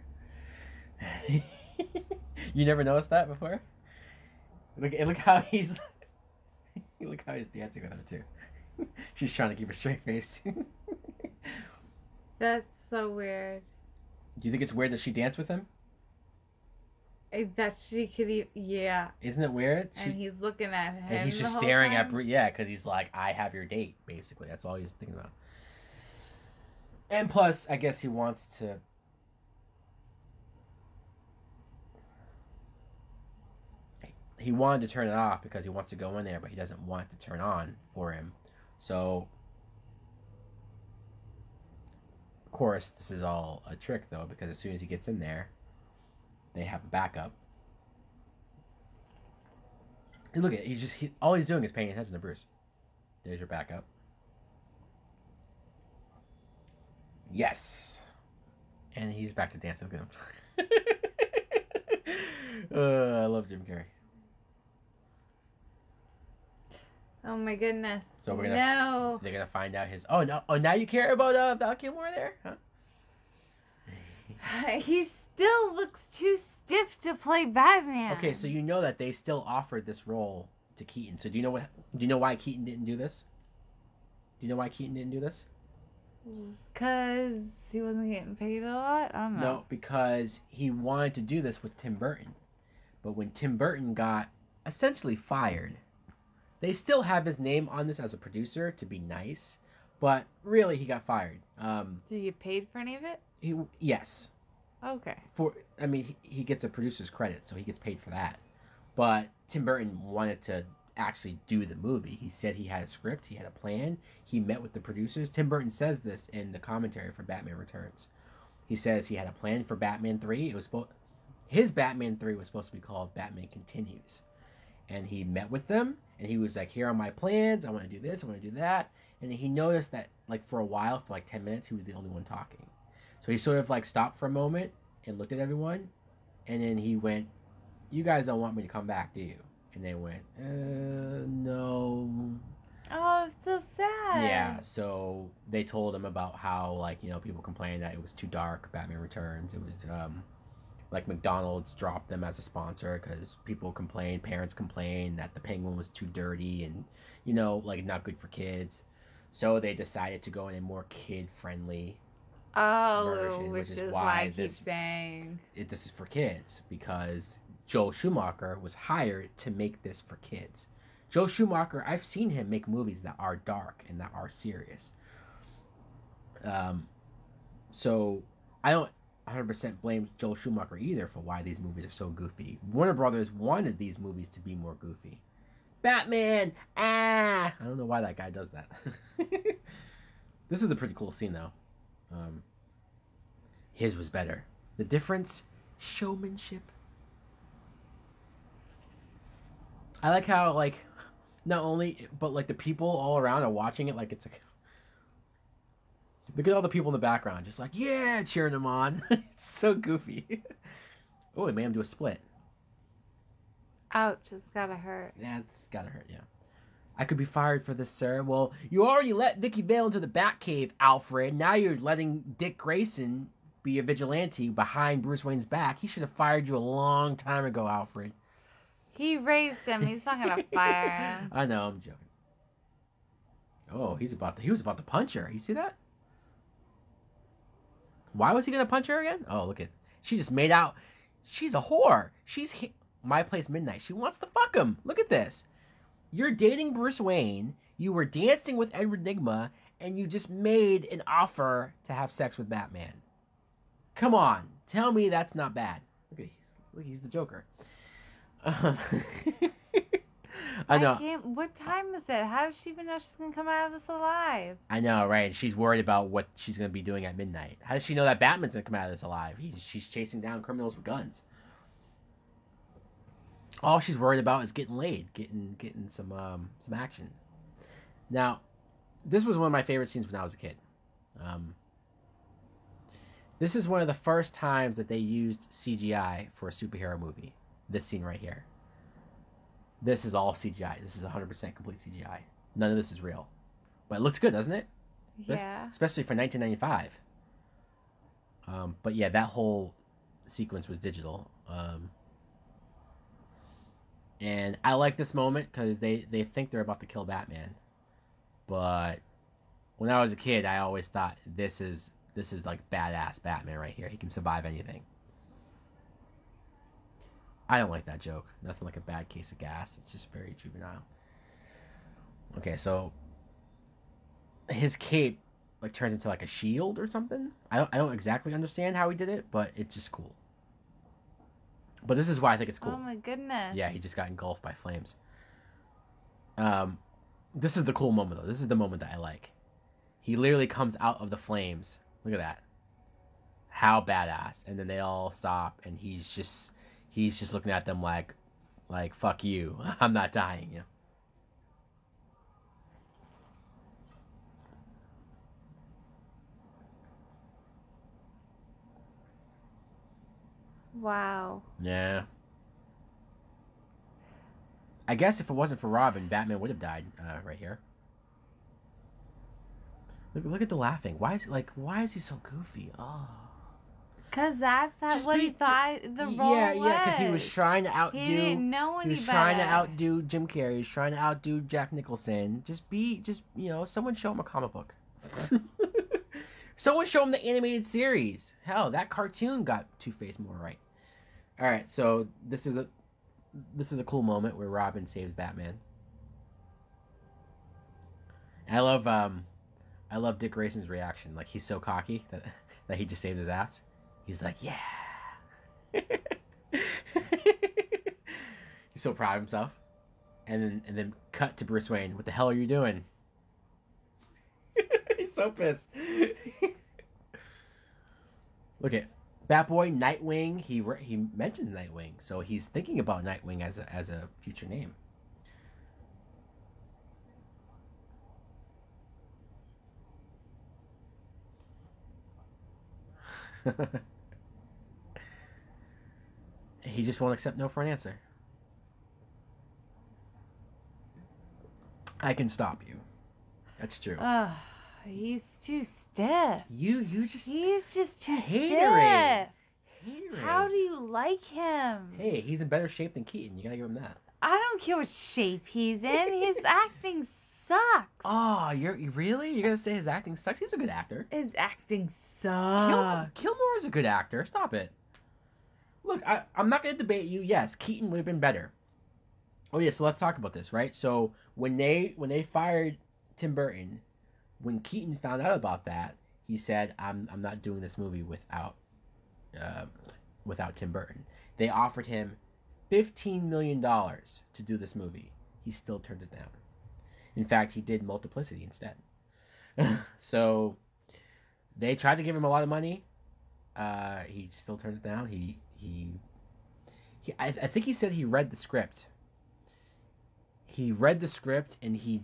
You never noticed that before? Look how he's dancing with her too. She's trying to keep a straight face. That's so weird. Do you think it's weird that she danced with him? That she could, yeah. Isn't it weird? And he's looking at him. And he's just staring at Bruce. Yeah, because he's like, I have your date, basically. That's all he's thinking about. And plus, I guess he wants to... He wanted to turn it off because he wants to go in there, but he doesn't want it to turn on for him. So, of course, this is all a trick, though, because as soon as he gets in there, they have a backup. Look at all he's doing is paying attention to Bruce. There's your backup. Yes. And he's back to dancing with him. I love Jim Carrey. Oh my goodness. So they're gonna find out his. Oh no! Oh, now you care about Val Kilmer there, huh? He still looks too stiff to play Batman. Okay, so you know that they still offered this role to Keaton. So do you know why Keaton didn't do this? Do you know why Keaton didn't do this? Because he wasn't getting paid a lot? I don't know. No, because he wanted to do this with Tim Burton. But when Tim Burton got essentially fired, they still have his name on this as a producer to be nice, but really he got fired. Did he get paid for any of it? Yes. Okay. He gets a producer's credit, so he gets paid for that. But Tim Burton wanted to actually do the movie. He said he had a script, he had a plan, he met with the producers. Tim Burton says this in the commentary for Batman Returns. He says he had a plan for Batman 3. His Batman 3 was supposed to be called Batman Continues. And he met with them, and he was like, here are my plans, I want to do this, I want to do that. And he noticed that, like, for a while, for like 10 minutes, he was the only one talking. So he sort of, like, stopped for a moment and looked at everyone, and then he went, you guys don't want me to come back, do you? And they went, no. Oh, it's so sad. Yeah, so they told him about how, like, people complained that it was too dark, Batman Returns. It was, like, McDonald's dropped them as a sponsor because parents complained that the Penguin was too dirty and, like, not good for kids. So they decided to go in a more kid-friendly version, which is why I keep saying this is for kids, because Joel Schumacher was hired to make this for kids. Joel Schumacher, I've seen him make movies that are dark and that are serious. So I don't 100% blame Joel Schumacher either for why these movies are so goofy. Warner Brothers wanted these movies to be more goofy. Batman! I don't know why that guy does that. This is a pretty cool scene, though. His was better. The difference? Showmanship. I like how, like, not only, but, like, the people all around are watching it like it's like... Look at all the people in the background, just like, yeah, cheering him on. It's so goofy. Oh, it made him do a split. Ouch, it's gotta hurt. Yeah, it's gotta hurt, yeah. I could be fired for this, sir. Well, you already let Vicky Vale into the Batcave, Alfred. Now you're letting Dick Grayson be a vigilante behind Bruce Wayne's back. He should have fired you a long time ago, Alfred. He raised him. He's not gonna fire him. I know, I'm joking. Oh, he was about to punch her. You see that? Why was he gonna punch her again? Oh, look at... She just made out... She's a whore. She's... My Place Midnight. She wants to fuck him. Look at this. You're dating Bruce Wayne. You were dancing with Edward Nygma. And you just made an offer to have sex with Batman. Come on. Tell me that's not bad. Look, he's the Joker. I know. What time is it? How does she even know she's going to come out of this alive? I know, right? She's worried about what she's going to be doing at midnight. How does she know that Batman's going to come out of this alive? She's chasing down criminals with guns. All she's worried about is getting laid, getting some action. Now, this was one of my favorite scenes when I was a kid. This is one of the first times that they used CGI for a superhero movie. This scene right here. This is all CGI. This is 100% complete CGI. None of this is real. But it looks good, doesn't it? Yeah. Especially for 1995. But yeah, that whole sequence was digital. And I like this moment because they think they're about to kill Batman. But when I was a kid, I always thought this is like badass Batman right here. He can survive anything. I don't like that joke. Nothing like a bad case of gas. It's just very juvenile. Okay, so his cape like turns into like a shield or something. I don't exactly understand how he did it, but it's just cool. But this is why I think it's cool. Oh my goodness. Yeah, he just got engulfed by flames. This is the cool moment though. This is the moment that I like. He literally comes out of the flames. Look at that. How badass. And then they all stop and he's just looking at them like Like, fuck you. I'm not dying. Yeah. Wow. Yeah. I guess if it wasn't for Robin, Batman would have died right here. Look at the laughing. Why is he so goofy? Oh. Cause that's what he thought the role was. Yeah, because he was trying to outdo. He didn't know any better. He was trying to outdo Jim Carrey. He was trying to outdo Jack Nicholson. Just someone show him a comic book. Someone show him the animated series. Hell, that cartoon got Two-Face more right. All right, so this is a cool moment where Robin saves Batman. And I love Dick Grayson's reaction. Like, he's so cocky that he just saved his ass. He's like, yeah. He's so proud of himself. And then cut to Bruce Wayne. What the hell are you doing? He's so pissed. Look at Batboy, Nightwing. He mentions Nightwing, so he's thinking about Nightwing as a future name. He just won't accept no for an answer. I can stop you. That's true. He's too stiff. He's just too hatering. stiff. How do you like him? Hey, he's in better shape than Keaton. You gotta give him that. I don't care what shape he's in. His acting sucks. Oh, you're really? You're gonna say his acting sucks? He's a good actor. His acting sucks. Kilmore's a good actor. Stop it. Look, I'm not gonna debate you. Yes, Keaton would have been better. Oh yeah, so let's talk about this, right? So when they fired Tim Burton, when Keaton found out about that, he said, "I'm not doing this movie without Tim Burton." They offered him $15 million to do this movie. He still turned it down. In fact, he did Multiplicity instead. So they tried to give him a lot of money. He still turned it down. I think he said he read the script. He read the script and he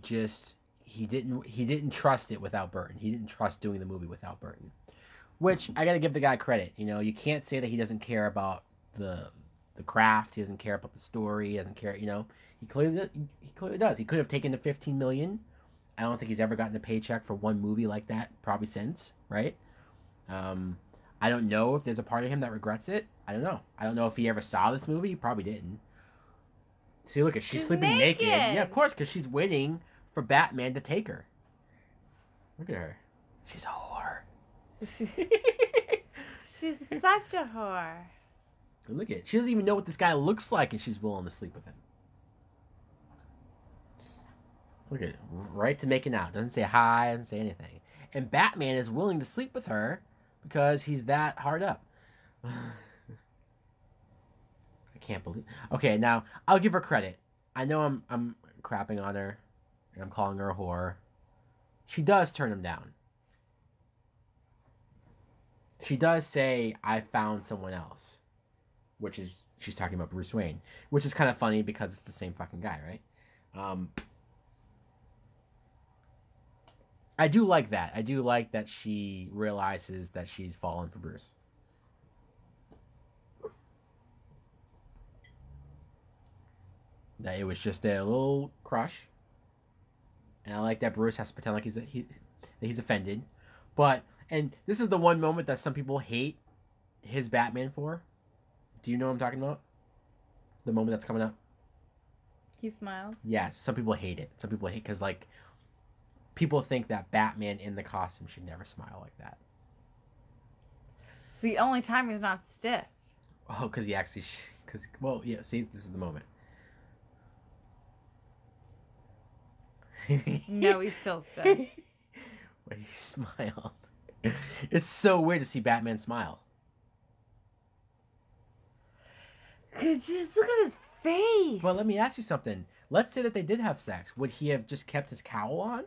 didn't trust it without Burton. He didn't trust doing the movie without Burton. Which I gotta give the guy credit. You know, you can't say that he doesn't care about the craft. He doesn't care about the story. He doesn't care. You know, he clearly does. He could have taken the $15 million. I don't think he's ever gotten a paycheck for one movie like that. Probably since, right? I don't know if there's a part of him that regrets it. I don't know. I don't know if he ever saw this movie. He probably didn't. See, look, she's sleeping naked. Yeah, of course, because she's waiting for Batman to take her. Look at her. She's a whore. She's such a whore. Look at it. She doesn't even know what this guy looks like, and she's willing to sleep with him. Look at it. Right to making out. Doesn't say hi, doesn't say anything. And Batman is willing to sleep with her because he's that hard up. I can't believe. Okay, now I'll give her credit. I know I'm crapping on her and I'm calling her a whore. She does turn him down. She does say, "I found someone else," which is she's talking about Bruce Wayne, which is kind of funny because it's the same fucking guy, right? I do like that. I do like that she realizes that she's fallen for Bruce. That it was just a little crush. And I like that Bruce has to pretend like he's offended. And this is the one moment that some people hate his Batman for. Do you know what I'm talking about? The moment that's coming up? He smiles? Yes, some people hate it. Some people hate because, like, people think that Batman in the costume should never smile like that. It's the only time he's not stiff. Oh, because he actually... well, yeah, see, this is the moment. No, he's still stiff. When he smiled. It's so weird to see Batman smile. Just look at his face. Well, let me ask you something. Let's say that they did have sex. Would he have just kept his cowl on?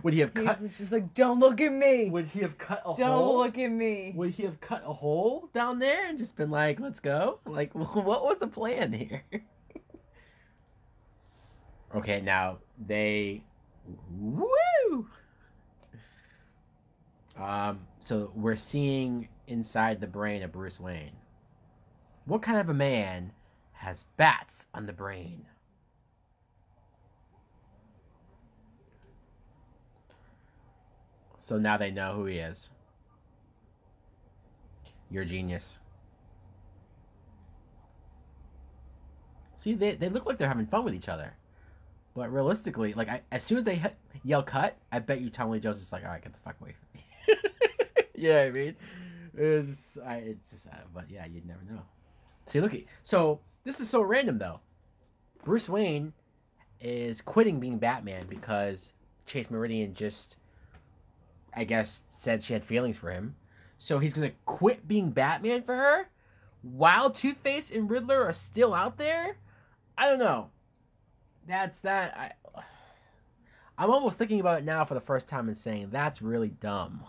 Would he have cut? He's just like, don't look at me. Would he have cut a hole? Don't look at me. Would he have cut a hole down there and just been like, let's go? Like, what was the plan here? Okay, now they... Woo! So we're seeing inside the brain of Bruce Wayne. What kind of a man has bats on the brain? So now they know who he is. You're a genius. See, they look like they're having fun with each other. But realistically, like, as soon as they yell cut, I bet you Tommy Lee Jones is like, all right, get the fuck away from me. Yeah, I mean, but yeah, you'd never know. See, look, so this is so random though. Bruce Wayne is quitting being Batman because Chase Meridian just, I guess, said she had feelings for him. So he's gonna quit being Batman for her, while Two-Face and Riddler are still out there. I don't know. That's that. I'm almost thinking about it now for the first time and saying that's really dumb.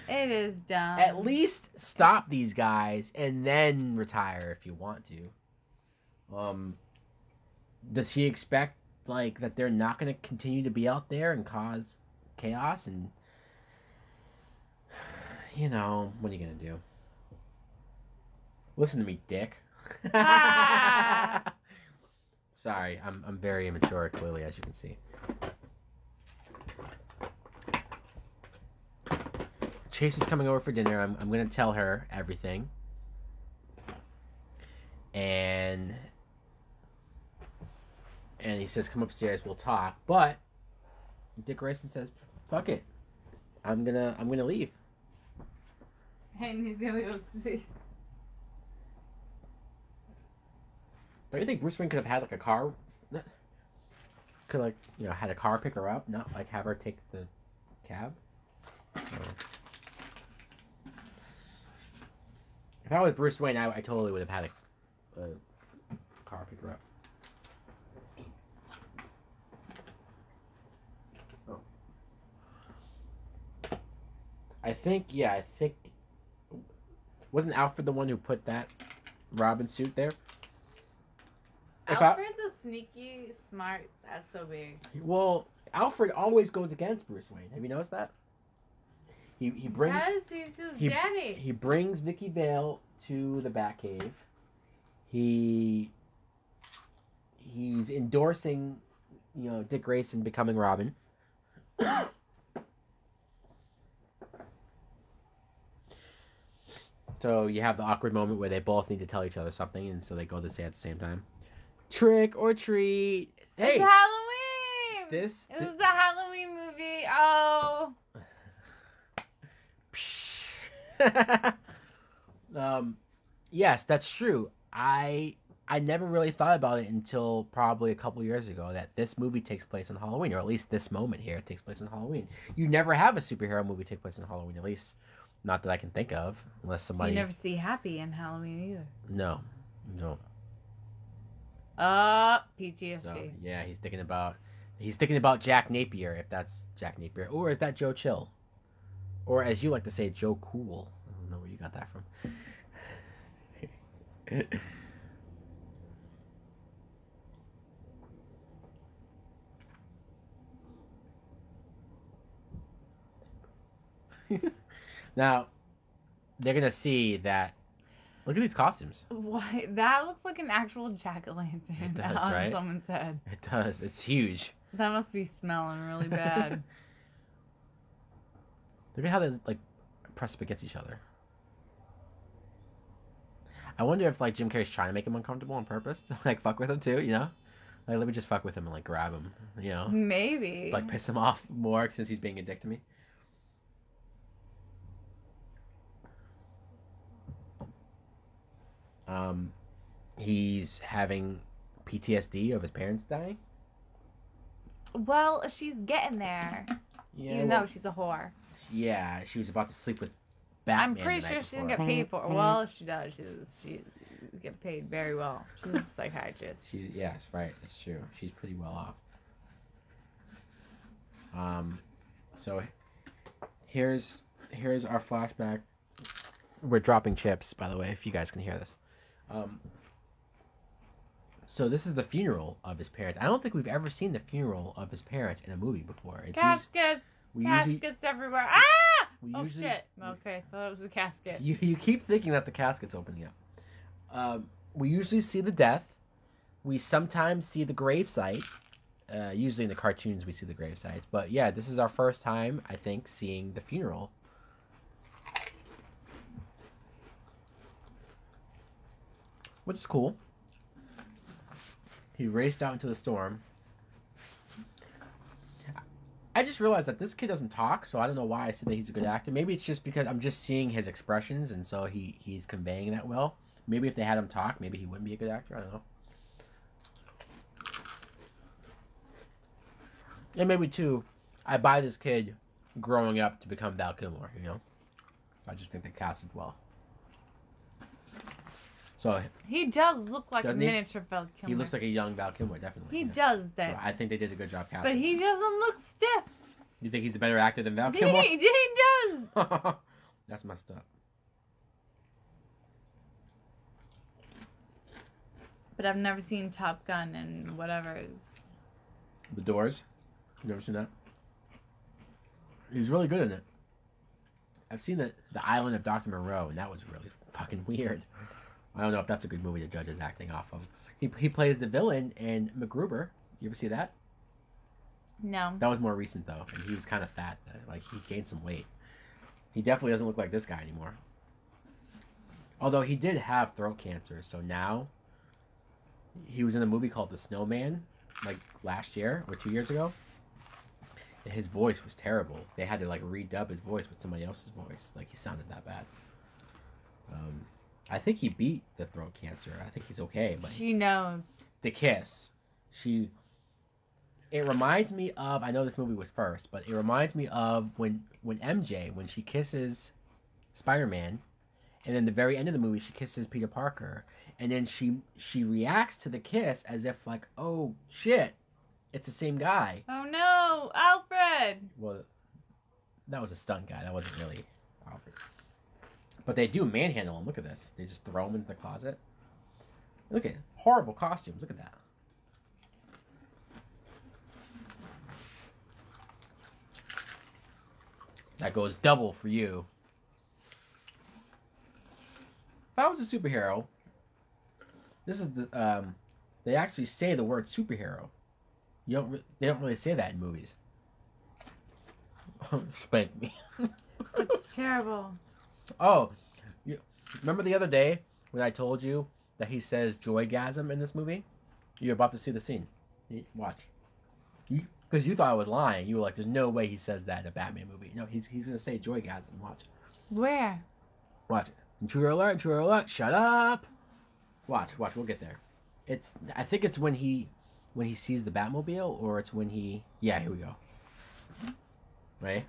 It is dumb. At least stop these guys and then retire if you want to. Does he expect like that they're not going to continue to be out there and cause chaos? And you know, what are you going to do? Listen to me, dick. Sorry, I'm very immature, clearly, as you can see. Chase is coming over for dinner. I'm going to tell her everything. And he says, come upstairs, we'll talk. But Dick Grayson says, fuck it. I'm gonna leave. And he's gonna go see. Don't you think Bruce Wayne could have had like a car? Could like, you know, had a car pick her up, not like have her take the cab? If I was Bruce Wayne, I totally would have had a car pick her up. Oh. I think wasn't Alfred the one who put that Robin suit there? Alfred's a sneaky, smart SOB. Well, Alfred always goes against Bruce Wayne. Have you noticed that? He brings. Yes, he's his daddy. He brings Vicky Vale to the Batcave. He's endorsing, you know, Dick Grayson becoming Robin. So you have the awkward moment where they both need to tell each other something, and so they go to say at the same time. Trick or treat. Hey, it's Halloween. This is the Halloween movie. Oh. Yes, that's true. I never really thought about it until probably a couple years ago that this movie takes place on Halloween, or at least this moment here takes place on Halloween. You never have a superhero movie take place on Halloween, at least not that I can think of, unless somebody. You never see Happy in Halloween either. No. PTSD. So, yeah, he's thinking about Jack Napier, if that's Jack Napier, or is that Joe Chill, or as you like to say, Joe Cool. I don't know where you got that from. Now, they're gonna see that. Look at these costumes. Why? That looks like an actual jack-o'-lantern. It does, right? Someone said. It does. It's huge. That must be smelling really bad. Look at how they like press up against each other. I wonder if like Jim Carrey's trying to make him uncomfortable on purpose to like fuck with him too, you know? Like, let me just fuck with him and like grab him, you know? Maybe. Like piss him off more since he's being a dick to me. He's having PTSD of his parents dying. Well, she's getting there. Yeah, even though she's a whore. Yeah, she was about to sleep with Batman. I'm pretty sure she didn't get paid for it. Well, she does. She gets paid very well. She's a psychiatrist. Yes, right. That's true. She's pretty well off. So here's our flashback. We're dropping chips, by the way, if you guys can hear this. So this is the funeral of his parents. I don't think we've ever seen the funeral of his parents in a movie before. Caskets everywhere. Ah! Shit. Okay, thought it was a casket. You keep thinking that the casket's opening up. We usually see the death. We sometimes see the gravesite. Usually in the cartoons we see the gravesite. But yeah, this is our first time, I think, seeing the funeral. Which is cool. He raced out into the storm. I just realized that this kid doesn't talk, so I don't know why I said that he's a good actor. Maybe it's just because I'm just seeing his expressions, and so he's conveying that well. Maybe if they had him talk, maybe he wouldn't be a good actor. I don't know. And maybe, too, I buy this kid growing up to become Val Kilmer, you know? I just think they casted well. So he does look like a miniature Val Kilmer. He looks like a young Val Kilmer, definitely. He does that. So I think they did a good job casting. But he doesn't look stiff. You think he's a better actor than Val Kilmer? He does. That's messed up. But I've never seen Top Gun and whatever is. The Doors? You never seen that? He's really good in it. I've seen the Island of Dr. Moreau, and that was really fucking weird. I don't know if that's a good movie to judge his acting off of. He plays the villain in MacGruber. You ever see that? No. That was more recent, though, and he was kind of fat. Like, he gained some weight. He definitely doesn't look like this guy anymore. Although he did have throat cancer, so now he was in a movie called The Snowman, like last year or 2 years ago. And his voice was terrible. They had to like redub his voice with somebody else's voice. Like, he sounded that bad. I think he beat the throat cancer. I think he's okay. But she knows. The kiss. It reminds me of, I know this movie was first, but it reminds me of when MJ, when she kisses Spider-Man, and then the very end of the movie she kisses Peter Parker, and then she reacts to the kiss as if like, oh shit, it's the same guy. Oh no, Alfred! Well, that was a stunt guy. That wasn't really Alfred. But they do manhandle him. Look at this. They just throw him into the closet. Look at horrible costumes. Look at that. That goes double for you. If I was a superhero, this is the they actually say the word superhero. They don't really say that in movies. Spank me. It's terrible. Oh, remember the other day when I told you that he says joygasm in this movie? You're about to see the scene. Watch. Because you thought I was lying. You were like, there's no way he says that in a Batman movie. No, he's going to say joygasm. Watch. Where? Watch. Intruder alert, shut up. Watch, we'll get there. I think it's when he sees the Batmobile, or it's when he... Yeah, here we go. Right?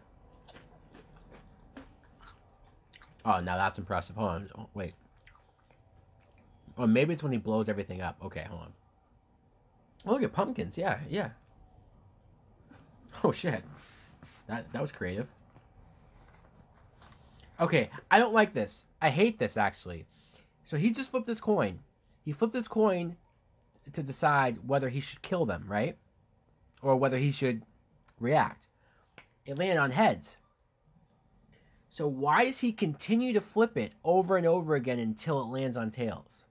Oh, now that's impressive. Hold on. Oh, wait. Oh, maybe it's when he blows everything up. Okay, hold on. Oh, look at pumpkins. Yeah. Oh, shit. That was creative. Okay, I don't like this. I hate this, actually. So he just flipped this coin. He flipped this coin to decide whether he should kill them, right? Or whether he should react. It landed on heads. So why does he continue to flip it over and over again until it lands on tails?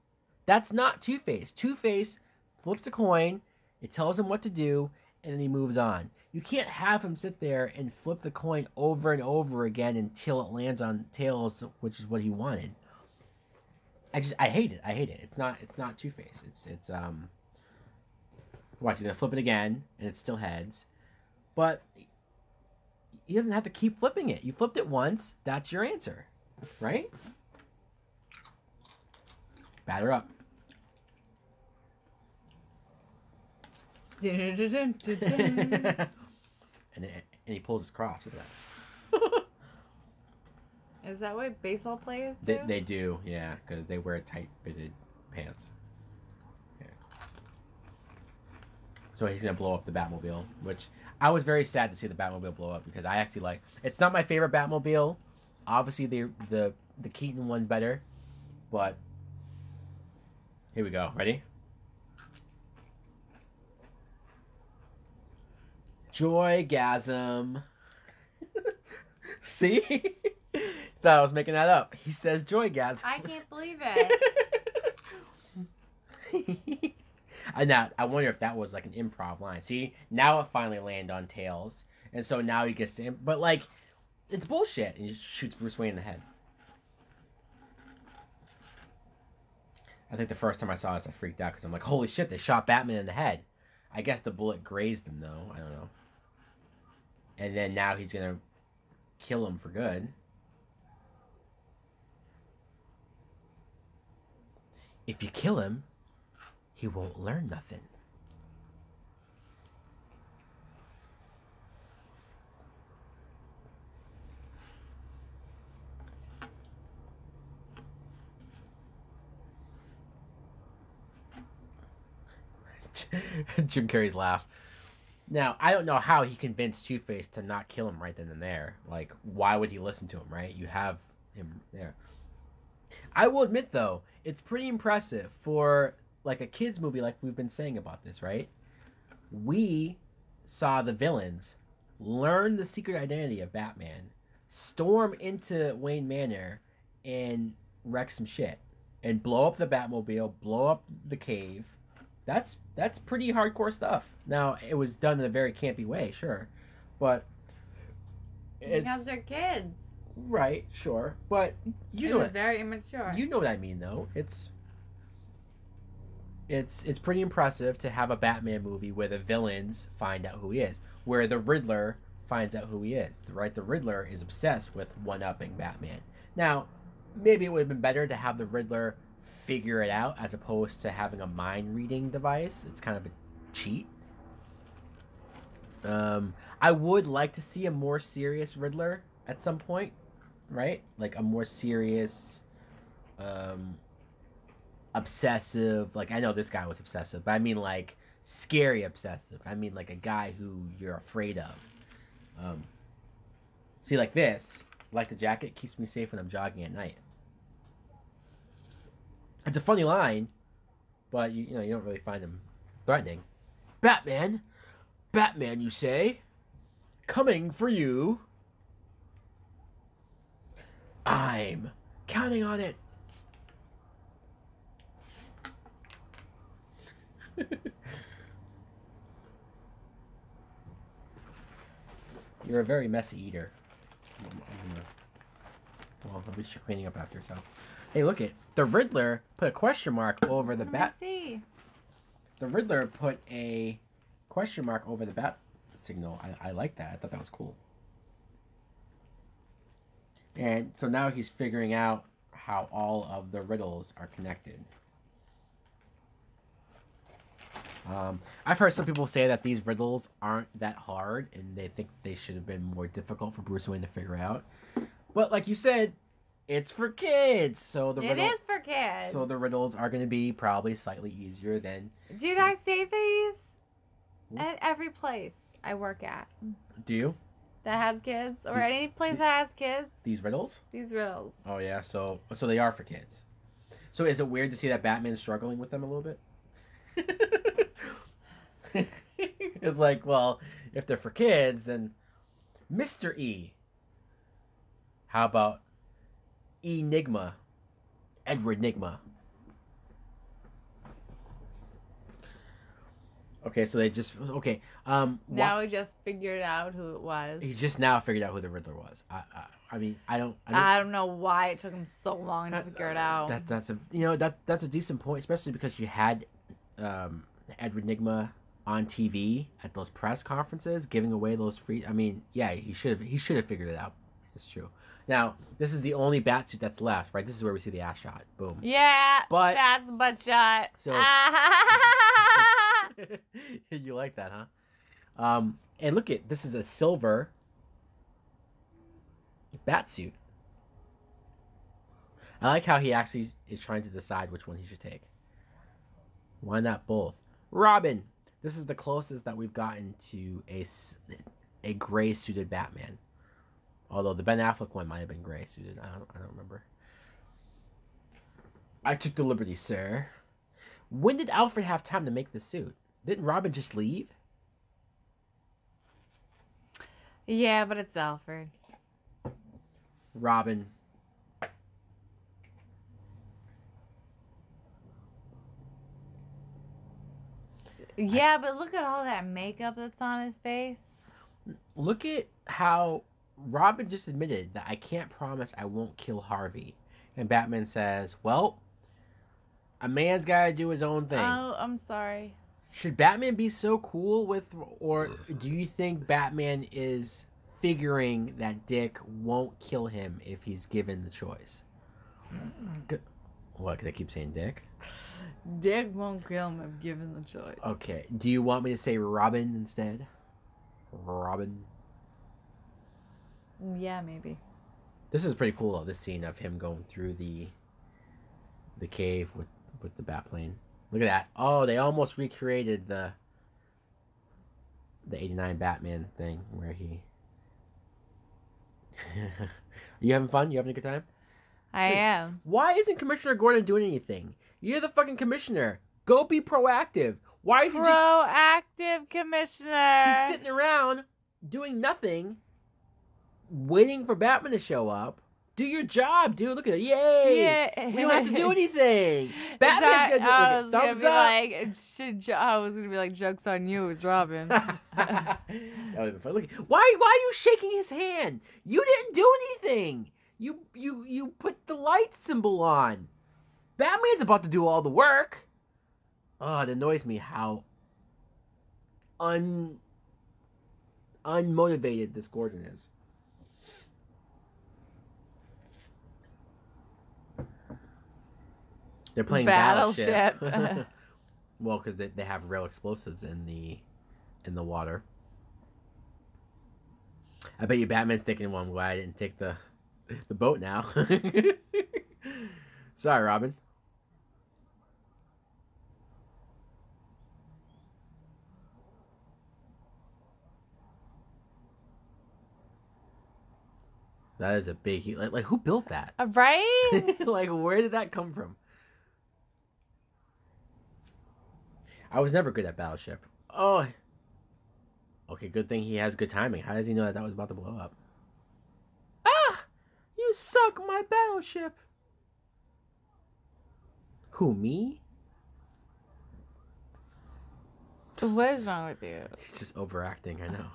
That's not Two-Face. Two-Face flips a coin, it tells him what to do, and then he moves on. You can't have him sit there and flip the coin over and over again until it lands on tails, which is what he wanted. I hate it. It's not Two-Face. It's watch, he's gonna flip it again, and it's still heads. But he doesn't have to keep flipping it. You flipped it once, that's your answer. Right? Batter up. and he pulls his crotch. Look at that. Is that what baseball players do? They do, yeah, because they wear tight-fitted pants. Yeah. So he's gonna blow up the Batmobile, which I was very sad to see the Batmobile blow up because I actually like. It's not my favorite Batmobile. Obviously, the Keaton one's better, but here we go. Ready? Joygasm. See? Thought I was making that up. He says joygasm. I can't believe it. I wonder if that was like an improv line. See, now it finally landed on Tails, and so now he gets to. But like, it's bullshit. And he just shoots Bruce Wayne in the head. I think the first time I saw this, I freaked out because I'm like, holy shit, they shot Batman in the head. I guess the bullet grazed him though. I don't know. And then now he's gonna kill him for good. If you kill him, he won't learn nothing. Jim Carrey's laugh. Now, I don't know how he convinced Two-Face to not kill him right then and there. Like, why would he listen to him, right? You have him there. I will admit, though, it's pretty impressive for, like, a kid's movie like we've been saying about this, right? We saw the villains learn the secret identity of Batman, storm into Wayne Manor, and wreck some shit. And blow up the Batmobile, blow up the cave. That's pretty hardcore stuff. Now, it was done in a very campy way, sure. But because they're kids. Right, sure. But you know, very immature. You know what I mean, though. It's pretty impressive to have a Batman movie where the villains find out who he is, where the Riddler finds out who he is. Right, the Riddler is obsessed with one-upping Batman. Now, maybe it would have been better to have the Riddler figure it out as opposed to having a mind-reading device. It's kind of a cheat. I would like to see a more serious Riddler at some point, right? Like a more serious, obsessive. Like, I know this guy was obsessive, but I mean like scary obsessive. I mean like a guy who you're afraid of. See, like this, like the jacket keeps me safe when I'm jogging at night. It's a funny line, but you know you don't really find him threatening. Batman, you say? Coming for you. I'm counting on it. You're a very messy eater. Well, at least you're cleaning up after yourself. Hey, look it. The Riddler put a question mark over the bat. The Riddler put a question mark over the bat signal. I like that. I thought that was cool. And so now he's figuring out how all of the riddles are connected. I've heard some people say that these riddles aren't that hard and they think they should have been more difficult for Bruce Wayne to figure out. But like you said, it's for kids, so it is for kids. So the riddles are going to be probably slightly easier than. Do you guys say these at every place I work at? Do you? That has kids, or any place that has kids. These riddles? These riddles. Oh yeah, so they are for kids. So is it weird to see that Batman's struggling with them a little bit? It's like, well, if they're for kids, then Mr. E. How about Enigma? Edward Nigma. Okay, so they just okay. Now he just figured out who it was. He just now figured out who the Riddler was. I mean, I don't know why it took him so long to figure it out. That's a decent point, especially because you had Edward Nigma on TV at those press conferences giving away those free. I mean, yeah, he should have figured it out. It's true. Now, this is the only Batsuit that's left, right? This is where we see the ass shot. Boom. Yeah, but that's the butt shot. So you like that, huh? And look at this is a silver Batsuit. I like how he actually is trying to decide which one he should take. Why not both? Robin, This is the closest that we've gotten to a gray suited Batman. Although the Ben Affleck one might have been gray suited. I don't remember. I took the liberty, sir. When did Alfred have time to make the suit? Didn't Robin just leave? Yeah, but it's Alfred. Robin. Yeah, but look at all that makeup that's on his face. Look at how Robin just admitted that I can't promise I won't kill Harvey. And Batman says, well, a man's got to do his own thing. Oh, I'm sorry. Should Batman be so cool with, or do you think Batman is figuring that Dick won't kill him if he's given the choice? What, because I keep saying Dick? Dick won't kill him if given the choice. Okay. Do you want me to say Robin instead? Robin? Yeah, maybe. This is pretty cool, though, this scene of him going through the cave with the Batplane. Look at that. Oh, they almost recreated the 89 Batman thing where he... Are you having fun? You having a good time? I am. Why isn't Commissioner Gordon doing anything? You're the fucking commissioner. Go be proactive. Why is he just... Proactive commissioner. He's sitting around doing nothing, waiting for Batman to show up. Do your job, dude. Look at it. Yay. Yeah. We don't have to do anything. Batman's going to do it. I was going to be like, joke's on you, it's Robin. That would have been fun. Look, why are you shaking his hand? You didn't do anything. You put the light symbol on. Batman's about to do all the work. Oh, it annoys me how unmotivated this Gordon is. They're playing Battleship. Well, because they have real explosives in the water. I bet you Batman's thinking, well, I'm glad I didn't take the boat now. Sorry, Robin. That is a big... Like who built that? Right? Like, where did that come from? I was never good at Battleship. Oh. Okay, good thing he has good timing. How does he know that was about to blow up? Ah! You suck my Battleship! Who, me? What is wrong with you? He's just overacting, I know.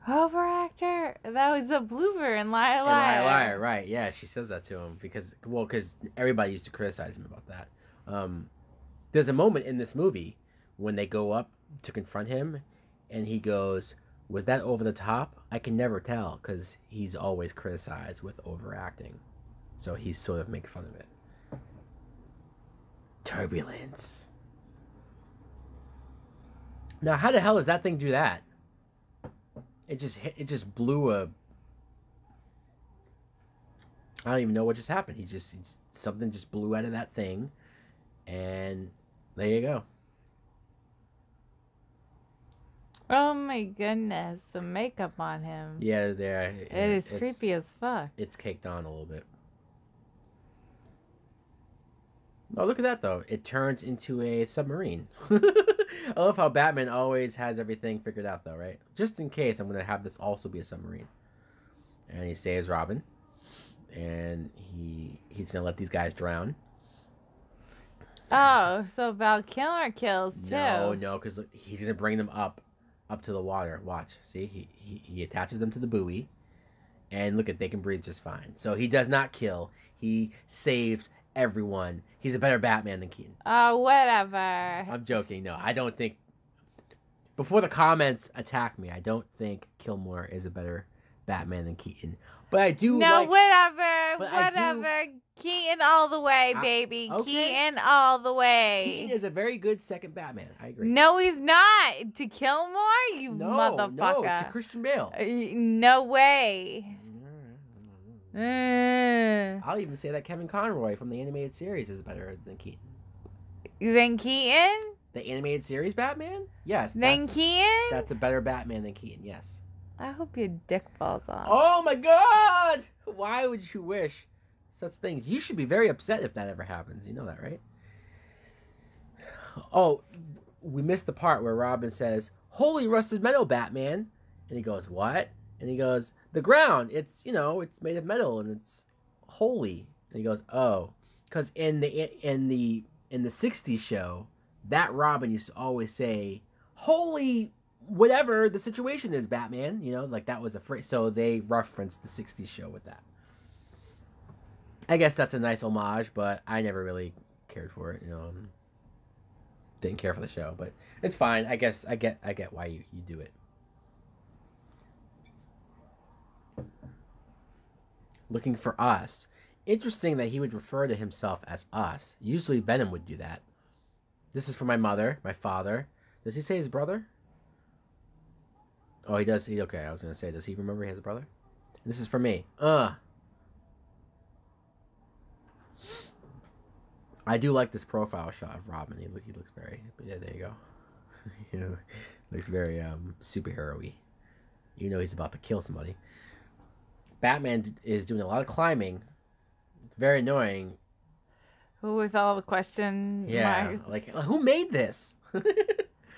Overactor? That was a blooper in Liar Liar. In Liar Liar, right. Yeah, she says that to him because everybody used to criticize him about that. There's a moment in this movie when they go up to confront him and he goes, was that over the top? I can never tell because he's always criticized with overacting. So he sort of makes fun of it. Turbulence. Now, how the hell does that thing do that? It just blew a... I don't even know what just happened. Something just blew out of that thing. And there you go. Oh my goodness, the makeup on him. Yeah, there. It is creepy as fuck. It's caked on a little bit. Oh, look at that, though. It turns into a submarine. I love how Batman always has everything figured out, though, right? Just in case, I'm going to have this also be a submarine. And he saves Robin. And he's going to let these guys drown. Oh, so Val Kilmer kills, too. No, because he's going to bring them up to the water. Watch. See? He attaches them to the buoy. And look they can breathe just fine. So he does not kill. He saves everyone. He's a better Batman than Keaton. Oh, whatever. I'm joking. No, I don't think... Before the comments attack me, I don't think Kilmer is a better Batman than Keaton. But I do whatever. Keaton all the way, baby. Okay. Keaton all the way. Keaton is a very good second Batman. I agree. No, he's not. To Kilmer, motherfucker. No, to Christian Bale. No way. I'll even say that Kevin Conroy from the animated series is better than Keaton. Than Keaton? The animated series Batman? Yes. Than Keaton? That's a better Batman than Keaton, yes. I hope your dick falls off. Oh my god! Why would you wish such things? You should be very upset if that ever happens. You know that, right? Oh, we missed the part where Robin says, "Holy rusted metal, Batman." And he goes, "What?" And he goes, "The ground. It's, it's made of metal and it's holy." And he goes, "Oh, because in the 60s show, that Robin used to always say, 'Holy whatever the situation is, Batman.'" Like that was a phrase. So they referenced the 60s show with that. I guess that's a nice homage, but I never really cared for it. Didn't care for the show, but it's fine. I guess I get why you do it. Looking for us. Interesting that he would refer to himself as us. Usually Venom would do that. This is for my mother, my father. Does he say his brother? Oh, he does. Okay, I was going to say, does he remember he has a brother? And this is for me. I do like this profile shot of Robin. He looks very... Yeah, there you go. Looks very superhero-y. He's about to kill somebody. Batman is doing a lot of climbing. It's very annoying. With all the question marks. Like, who made this?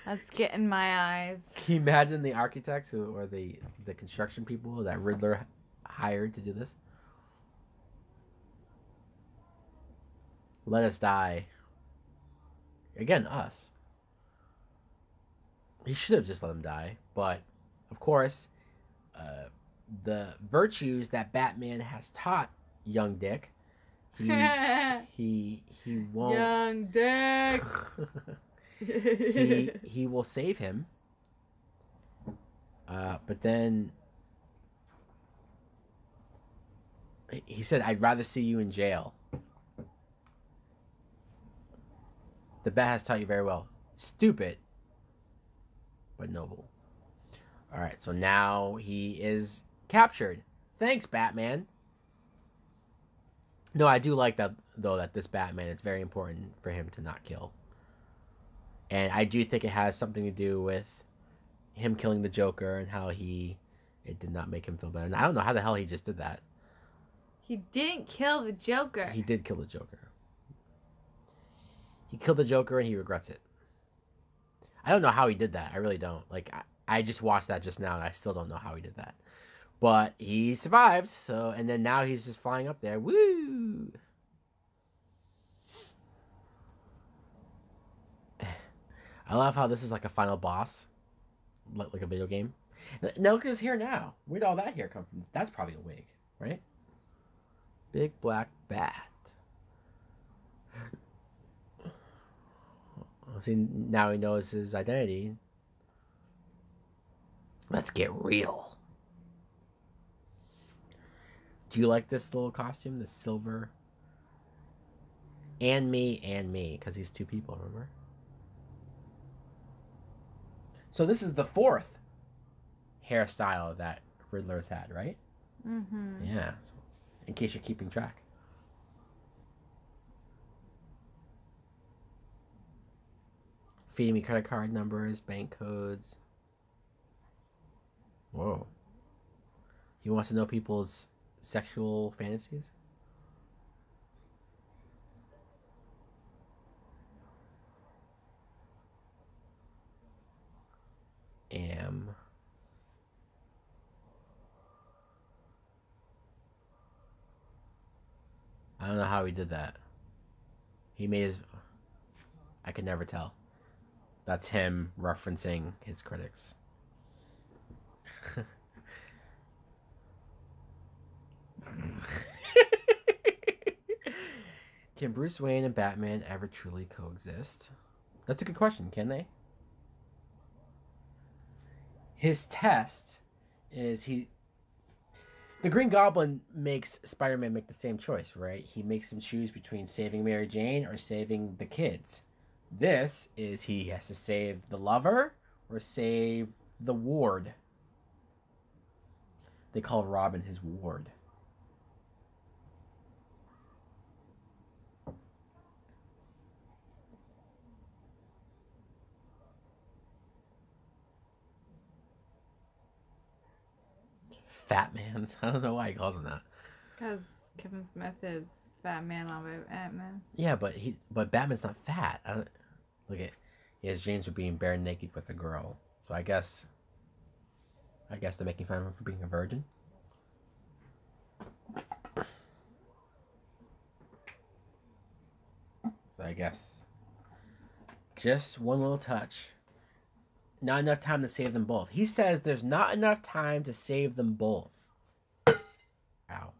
That's getting my eyes. Can you imagine the architects or the construction people that Riddler hired to do this? Let us die. Again, us. He should have just let him die. But, of course, the virtues that Batman has taught young Dick, he won't... Young Dick! he will save him. But then... He said, "I'd rather see you in jail." The Bat has taught you very well. Stupid, but noble. Alright, so now he is captured. Thanks, Batman. No, I do like that, though, that this Batman, it's very important for him to not kill. And I do think it has something to do with him killing the Joker and how it did not make him feel better. And I don't know how the hell he just did that. He didn't kill the Joker. He did kill the Joker. He killed the Joker and he regrets it. I don't know how he did that. I really don't. Like, I just watched that just now and I still don't know how he did that. But he survived, and then now he's just flying up there. Woo! I love how this is like a final boss. Like a video game. Now look at his hair now. Where'd all that hair come from? That's probably a wig, right? Big black bat. See, now he knows his identity. Let's get real. Do you like this little costume? The silver. And me. Because he's two people, remember? So this is the fourth hairstyle that Riddler's had, right? Mm-hmm. Yeah. So in case you're keeping track. Feeding me credit card numbers, bank codes. Whoa. He wants to know people's sexual fantasies? I don't know how he did that. He made his... I could never tell. That's him referencing his critics. Can Bruce Wayne and Batman ever truly coexist? That's a good question. Can they? His test is the Green Goblin makes Spider-Man make the same choice, right? He makes him choose between saving Mary Jane or saving the kids. This is he has to save the lover or save the ward. They call Robin his ward. Fat Man. I don't know why he calls him that. Because Kevin Smith is Fat Man on Batman. Yeah, but Batman's not fat. Look at, he has James for being bare naked with a girl. So I guess they're making fun of him for being a virgin. So I guess just one little touch. Not enough time to save them both. He says there's not enough time to save them both. Ow.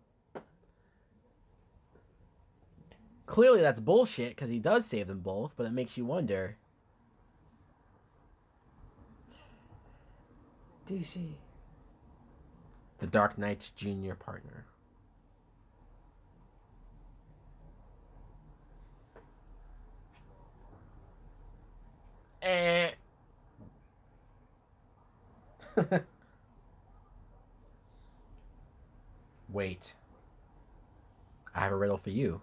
Clearly that's bullshit because he does save them both, but it makes you wonder. Douchey. The Dark Knight's junior partner. Wait. I have a riddle for you.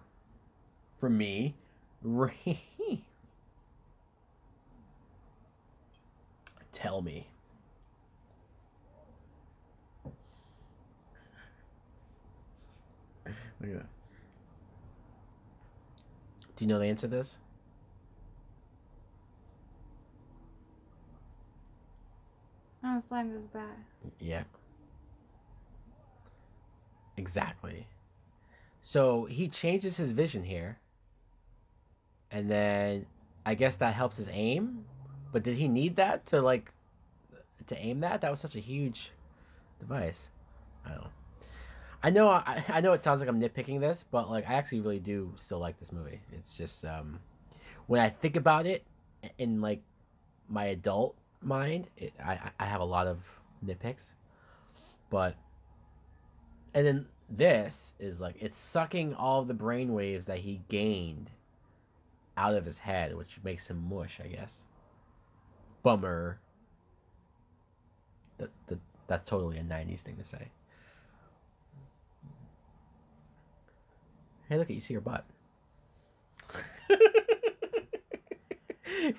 For me. Tell me. Do you know the answer to this? I'm as blind as a bat. Yeah. Exactly. So he changes his vision here. And then I guess that helps his aim. But did he need that to aim that? That was such a huge device. I don't know. I know it sounds like I'm nitpicking this, but I actually really do still like this movie. It's just when I think about it in my adult mind, I have a lot of nitpicks. But and then this is it's sucking all the brain waves that he gained out of his head, which makes him mush, I guess. Bummer. That's totally a 90s thing to say. Hey, look at you, see her butt.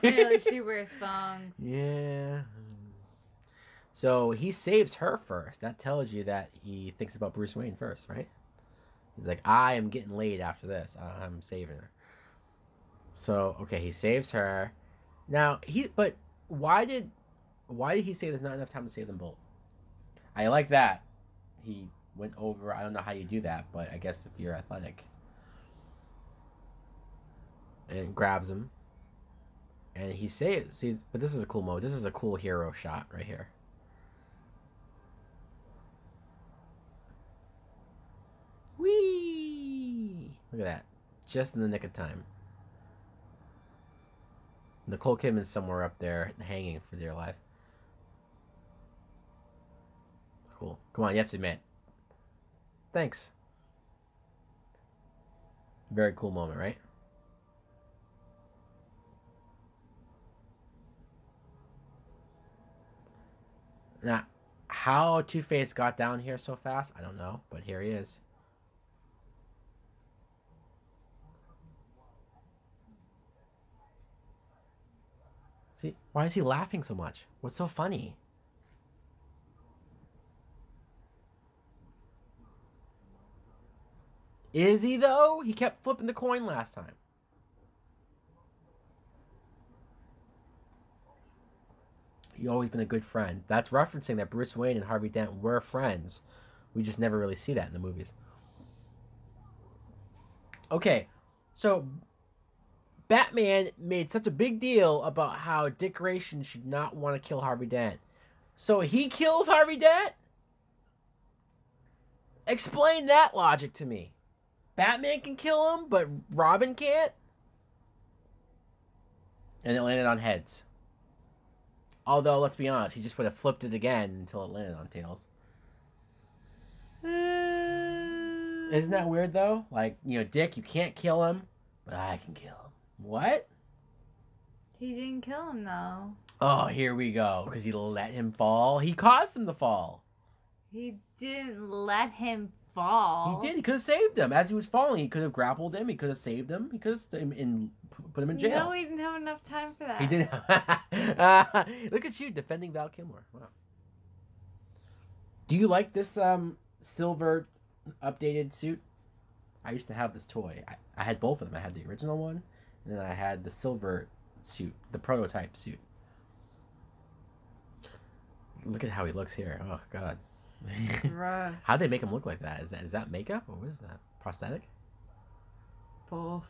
Really, she wears thongs. Yeah. So he saves her first. That tells you that he thinks about Bruce Wayne first, right? He's like, I am getting laid after this. I'm saving her. So okay, he saves her. Now but why did he say there's not enough time to save them both? I like that. He went over. I don't know how you do that, but I guess if you're athletic. And grabs him. And he saves. See, but this is a cool mode. This is a cool hero shot right here. Whee! Look at that. Just in the nick of time. Nicole Kidman's somewhere up there hanging for dear life. Cool. Come on, you have to admit. Thanks. Very cool moment, right? Now, how Two-Face got down here so fast, I don't know, but here he is. See, why is he laughing so much? What's so funny? Is he, though? He kept flipping the coin last time. You've always been a good friend. That's referencing that Bruce Wayne and Harvey Dent were friends. We just never really see that in the movies. Okay, so Batman made such a big deal about how Dick Grayson should not want to kill Harvey Dent. So he kills Harvey Dent? Explain that logic to me. Batman can kill him, but Robin can't? And it landed on heads. Although, let's be honest, he just would have flipped it again until it landed on tails. Isn't that weird, though? Dick, you can't kill him, but I can kill him. What? He didn't kill him, though. Oh, here we go. Because he let him fall. He caused him to fall. He didn't let him fall. He did. He could have saved him. As he was falling, he could have grappled him. He could have saved him. He could have put him in jail. No, he didn't have enough time for that. He didn't. Look at you defending Val Kilmer. Wow. Do you like this silver updated suit? I used to have this toy. I had both of them. I had the original one, and then I had the silver suit, the prototype suit. Look at how he looks here. Oh God. How'd they make him look like that? Is that makeup or what is that? Prosthetic? Both.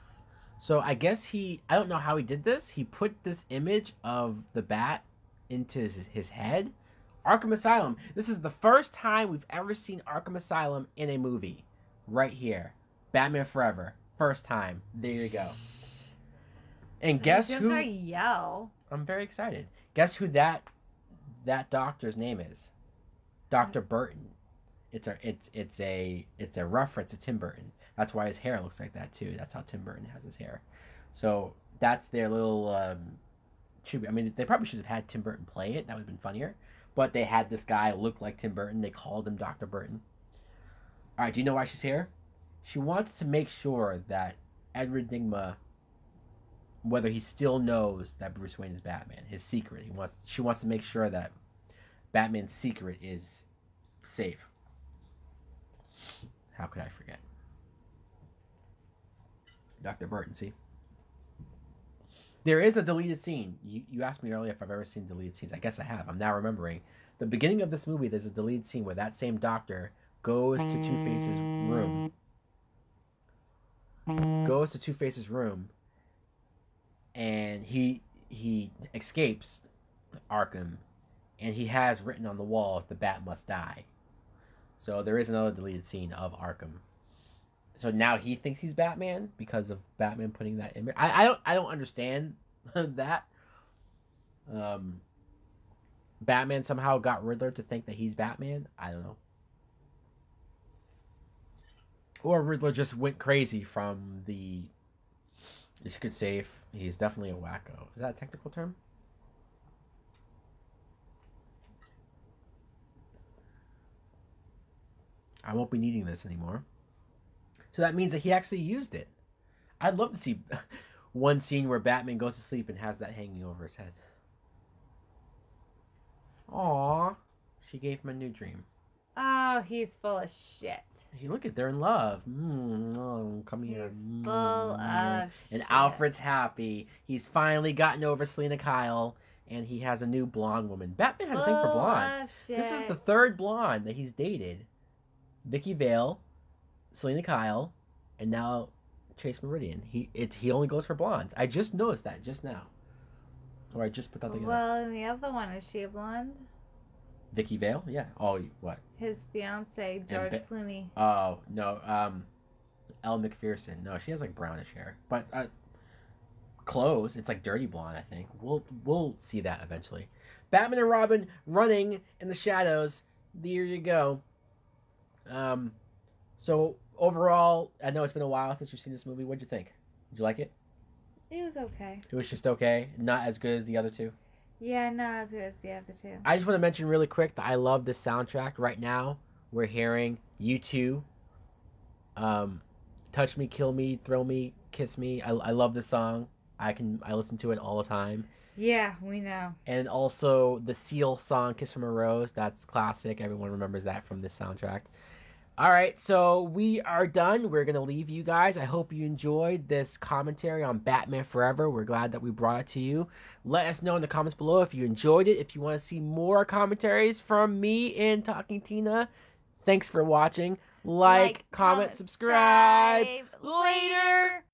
So I guess I don't know how he did this. He put this image of the bat into his head. Arkham Asylum. This is the first time we've ever seen Arkham Asylum in a movie. Right here. Batman Forever. First time. There you go. And guess who? Yell. I'm very excited. Guess who that doctor's name is? Dr. Burton. It's a reference to Tim Burton. That's why his hair looks like that too. That's how Tim Burton has his hair. So that's their little tribute. I mean, they probably should have had Tim Burton play it. That would have been funnier. But they had this guy look like Tim Burton. They called him Dr. Burton. All right, do you know why she's here? She wants to make sure that Edward Nygma, whether he still knows that Bruce Wayne is Batman, his secret. She wants to make sure that Batman's secret is safe. How could I forget? Dr. Burton, see? There is a deleted scene. You asked me earlier if I've ever seen deleted scenes. I guess I have. I'm now remembering. The beginning of this movie, there's a deleted scene where that same doctor goes to Two-Face's room. And he escapes Arkham, and he has written on the walls, "The Bat must die." So there is another deleted scene of Arkham. So now he thinks he's Batman because of Batman putting that image. I don't understand that. Batman somehow got Riddler to think that he's Batman. I don't know. Or Riddler just went crazy from the... You could say he's definitely a wacko. Is that a technical term? I won't be needing this anymore. So that means that he actually used it. I'd love to see one scene where Batman goes to sleep and has that hanging over his head. Aww. She gave him a new dream. Oh, he's full of shit. Hey, look at, they're in love. Come here. He's full of shit. And Alfred's happy. He's finally gotten over Selina Kyle, and he has a new blonde woman. Batman had a thing for blondes. This is the third blonde that he's dated. Vicky Vale, Selina Kyle, and now Chase Meridian. He only goes for blondes. I just noticed that just now. Or I just put that together. Well, and the other one, is she a blonde? Vicky Vale? Yeah. Oh, what? His fiance, George Clooney. Oh, no. Elle Macpherson. No, she has like brownish hair. But clothes, it's like dirty blonde, I think. We'll see that eventually. Batman and Robin running in the shadows. There you go. So overall, I know it's been a while since you've seen this movie. What'd you think? Did you like it? It was okay. It was just okay? Not as good as the other two? Yeah, not as good as the other two. I just want to mention really quick that I love this soundtrack. Right now, we're hearing U2, Touch Me, Kill Me, Thrill Me, Kiss Me. I love this song. I listen to it all the time. Yeah, we know. And also the Seal song, Kiss from a Rose. That's classic. Everyone remembers that from this soundtrack. All right, so we are done. We're going to leave you guys. I hope you enjoyed this commentary on Batman Forever. We're glad that we brought it to you. Let us know in the comments below if you enjoyed it, if you want to see more commentaries from me and Talking Tina. Thanks for watching. Like, comment, subscribe. Later.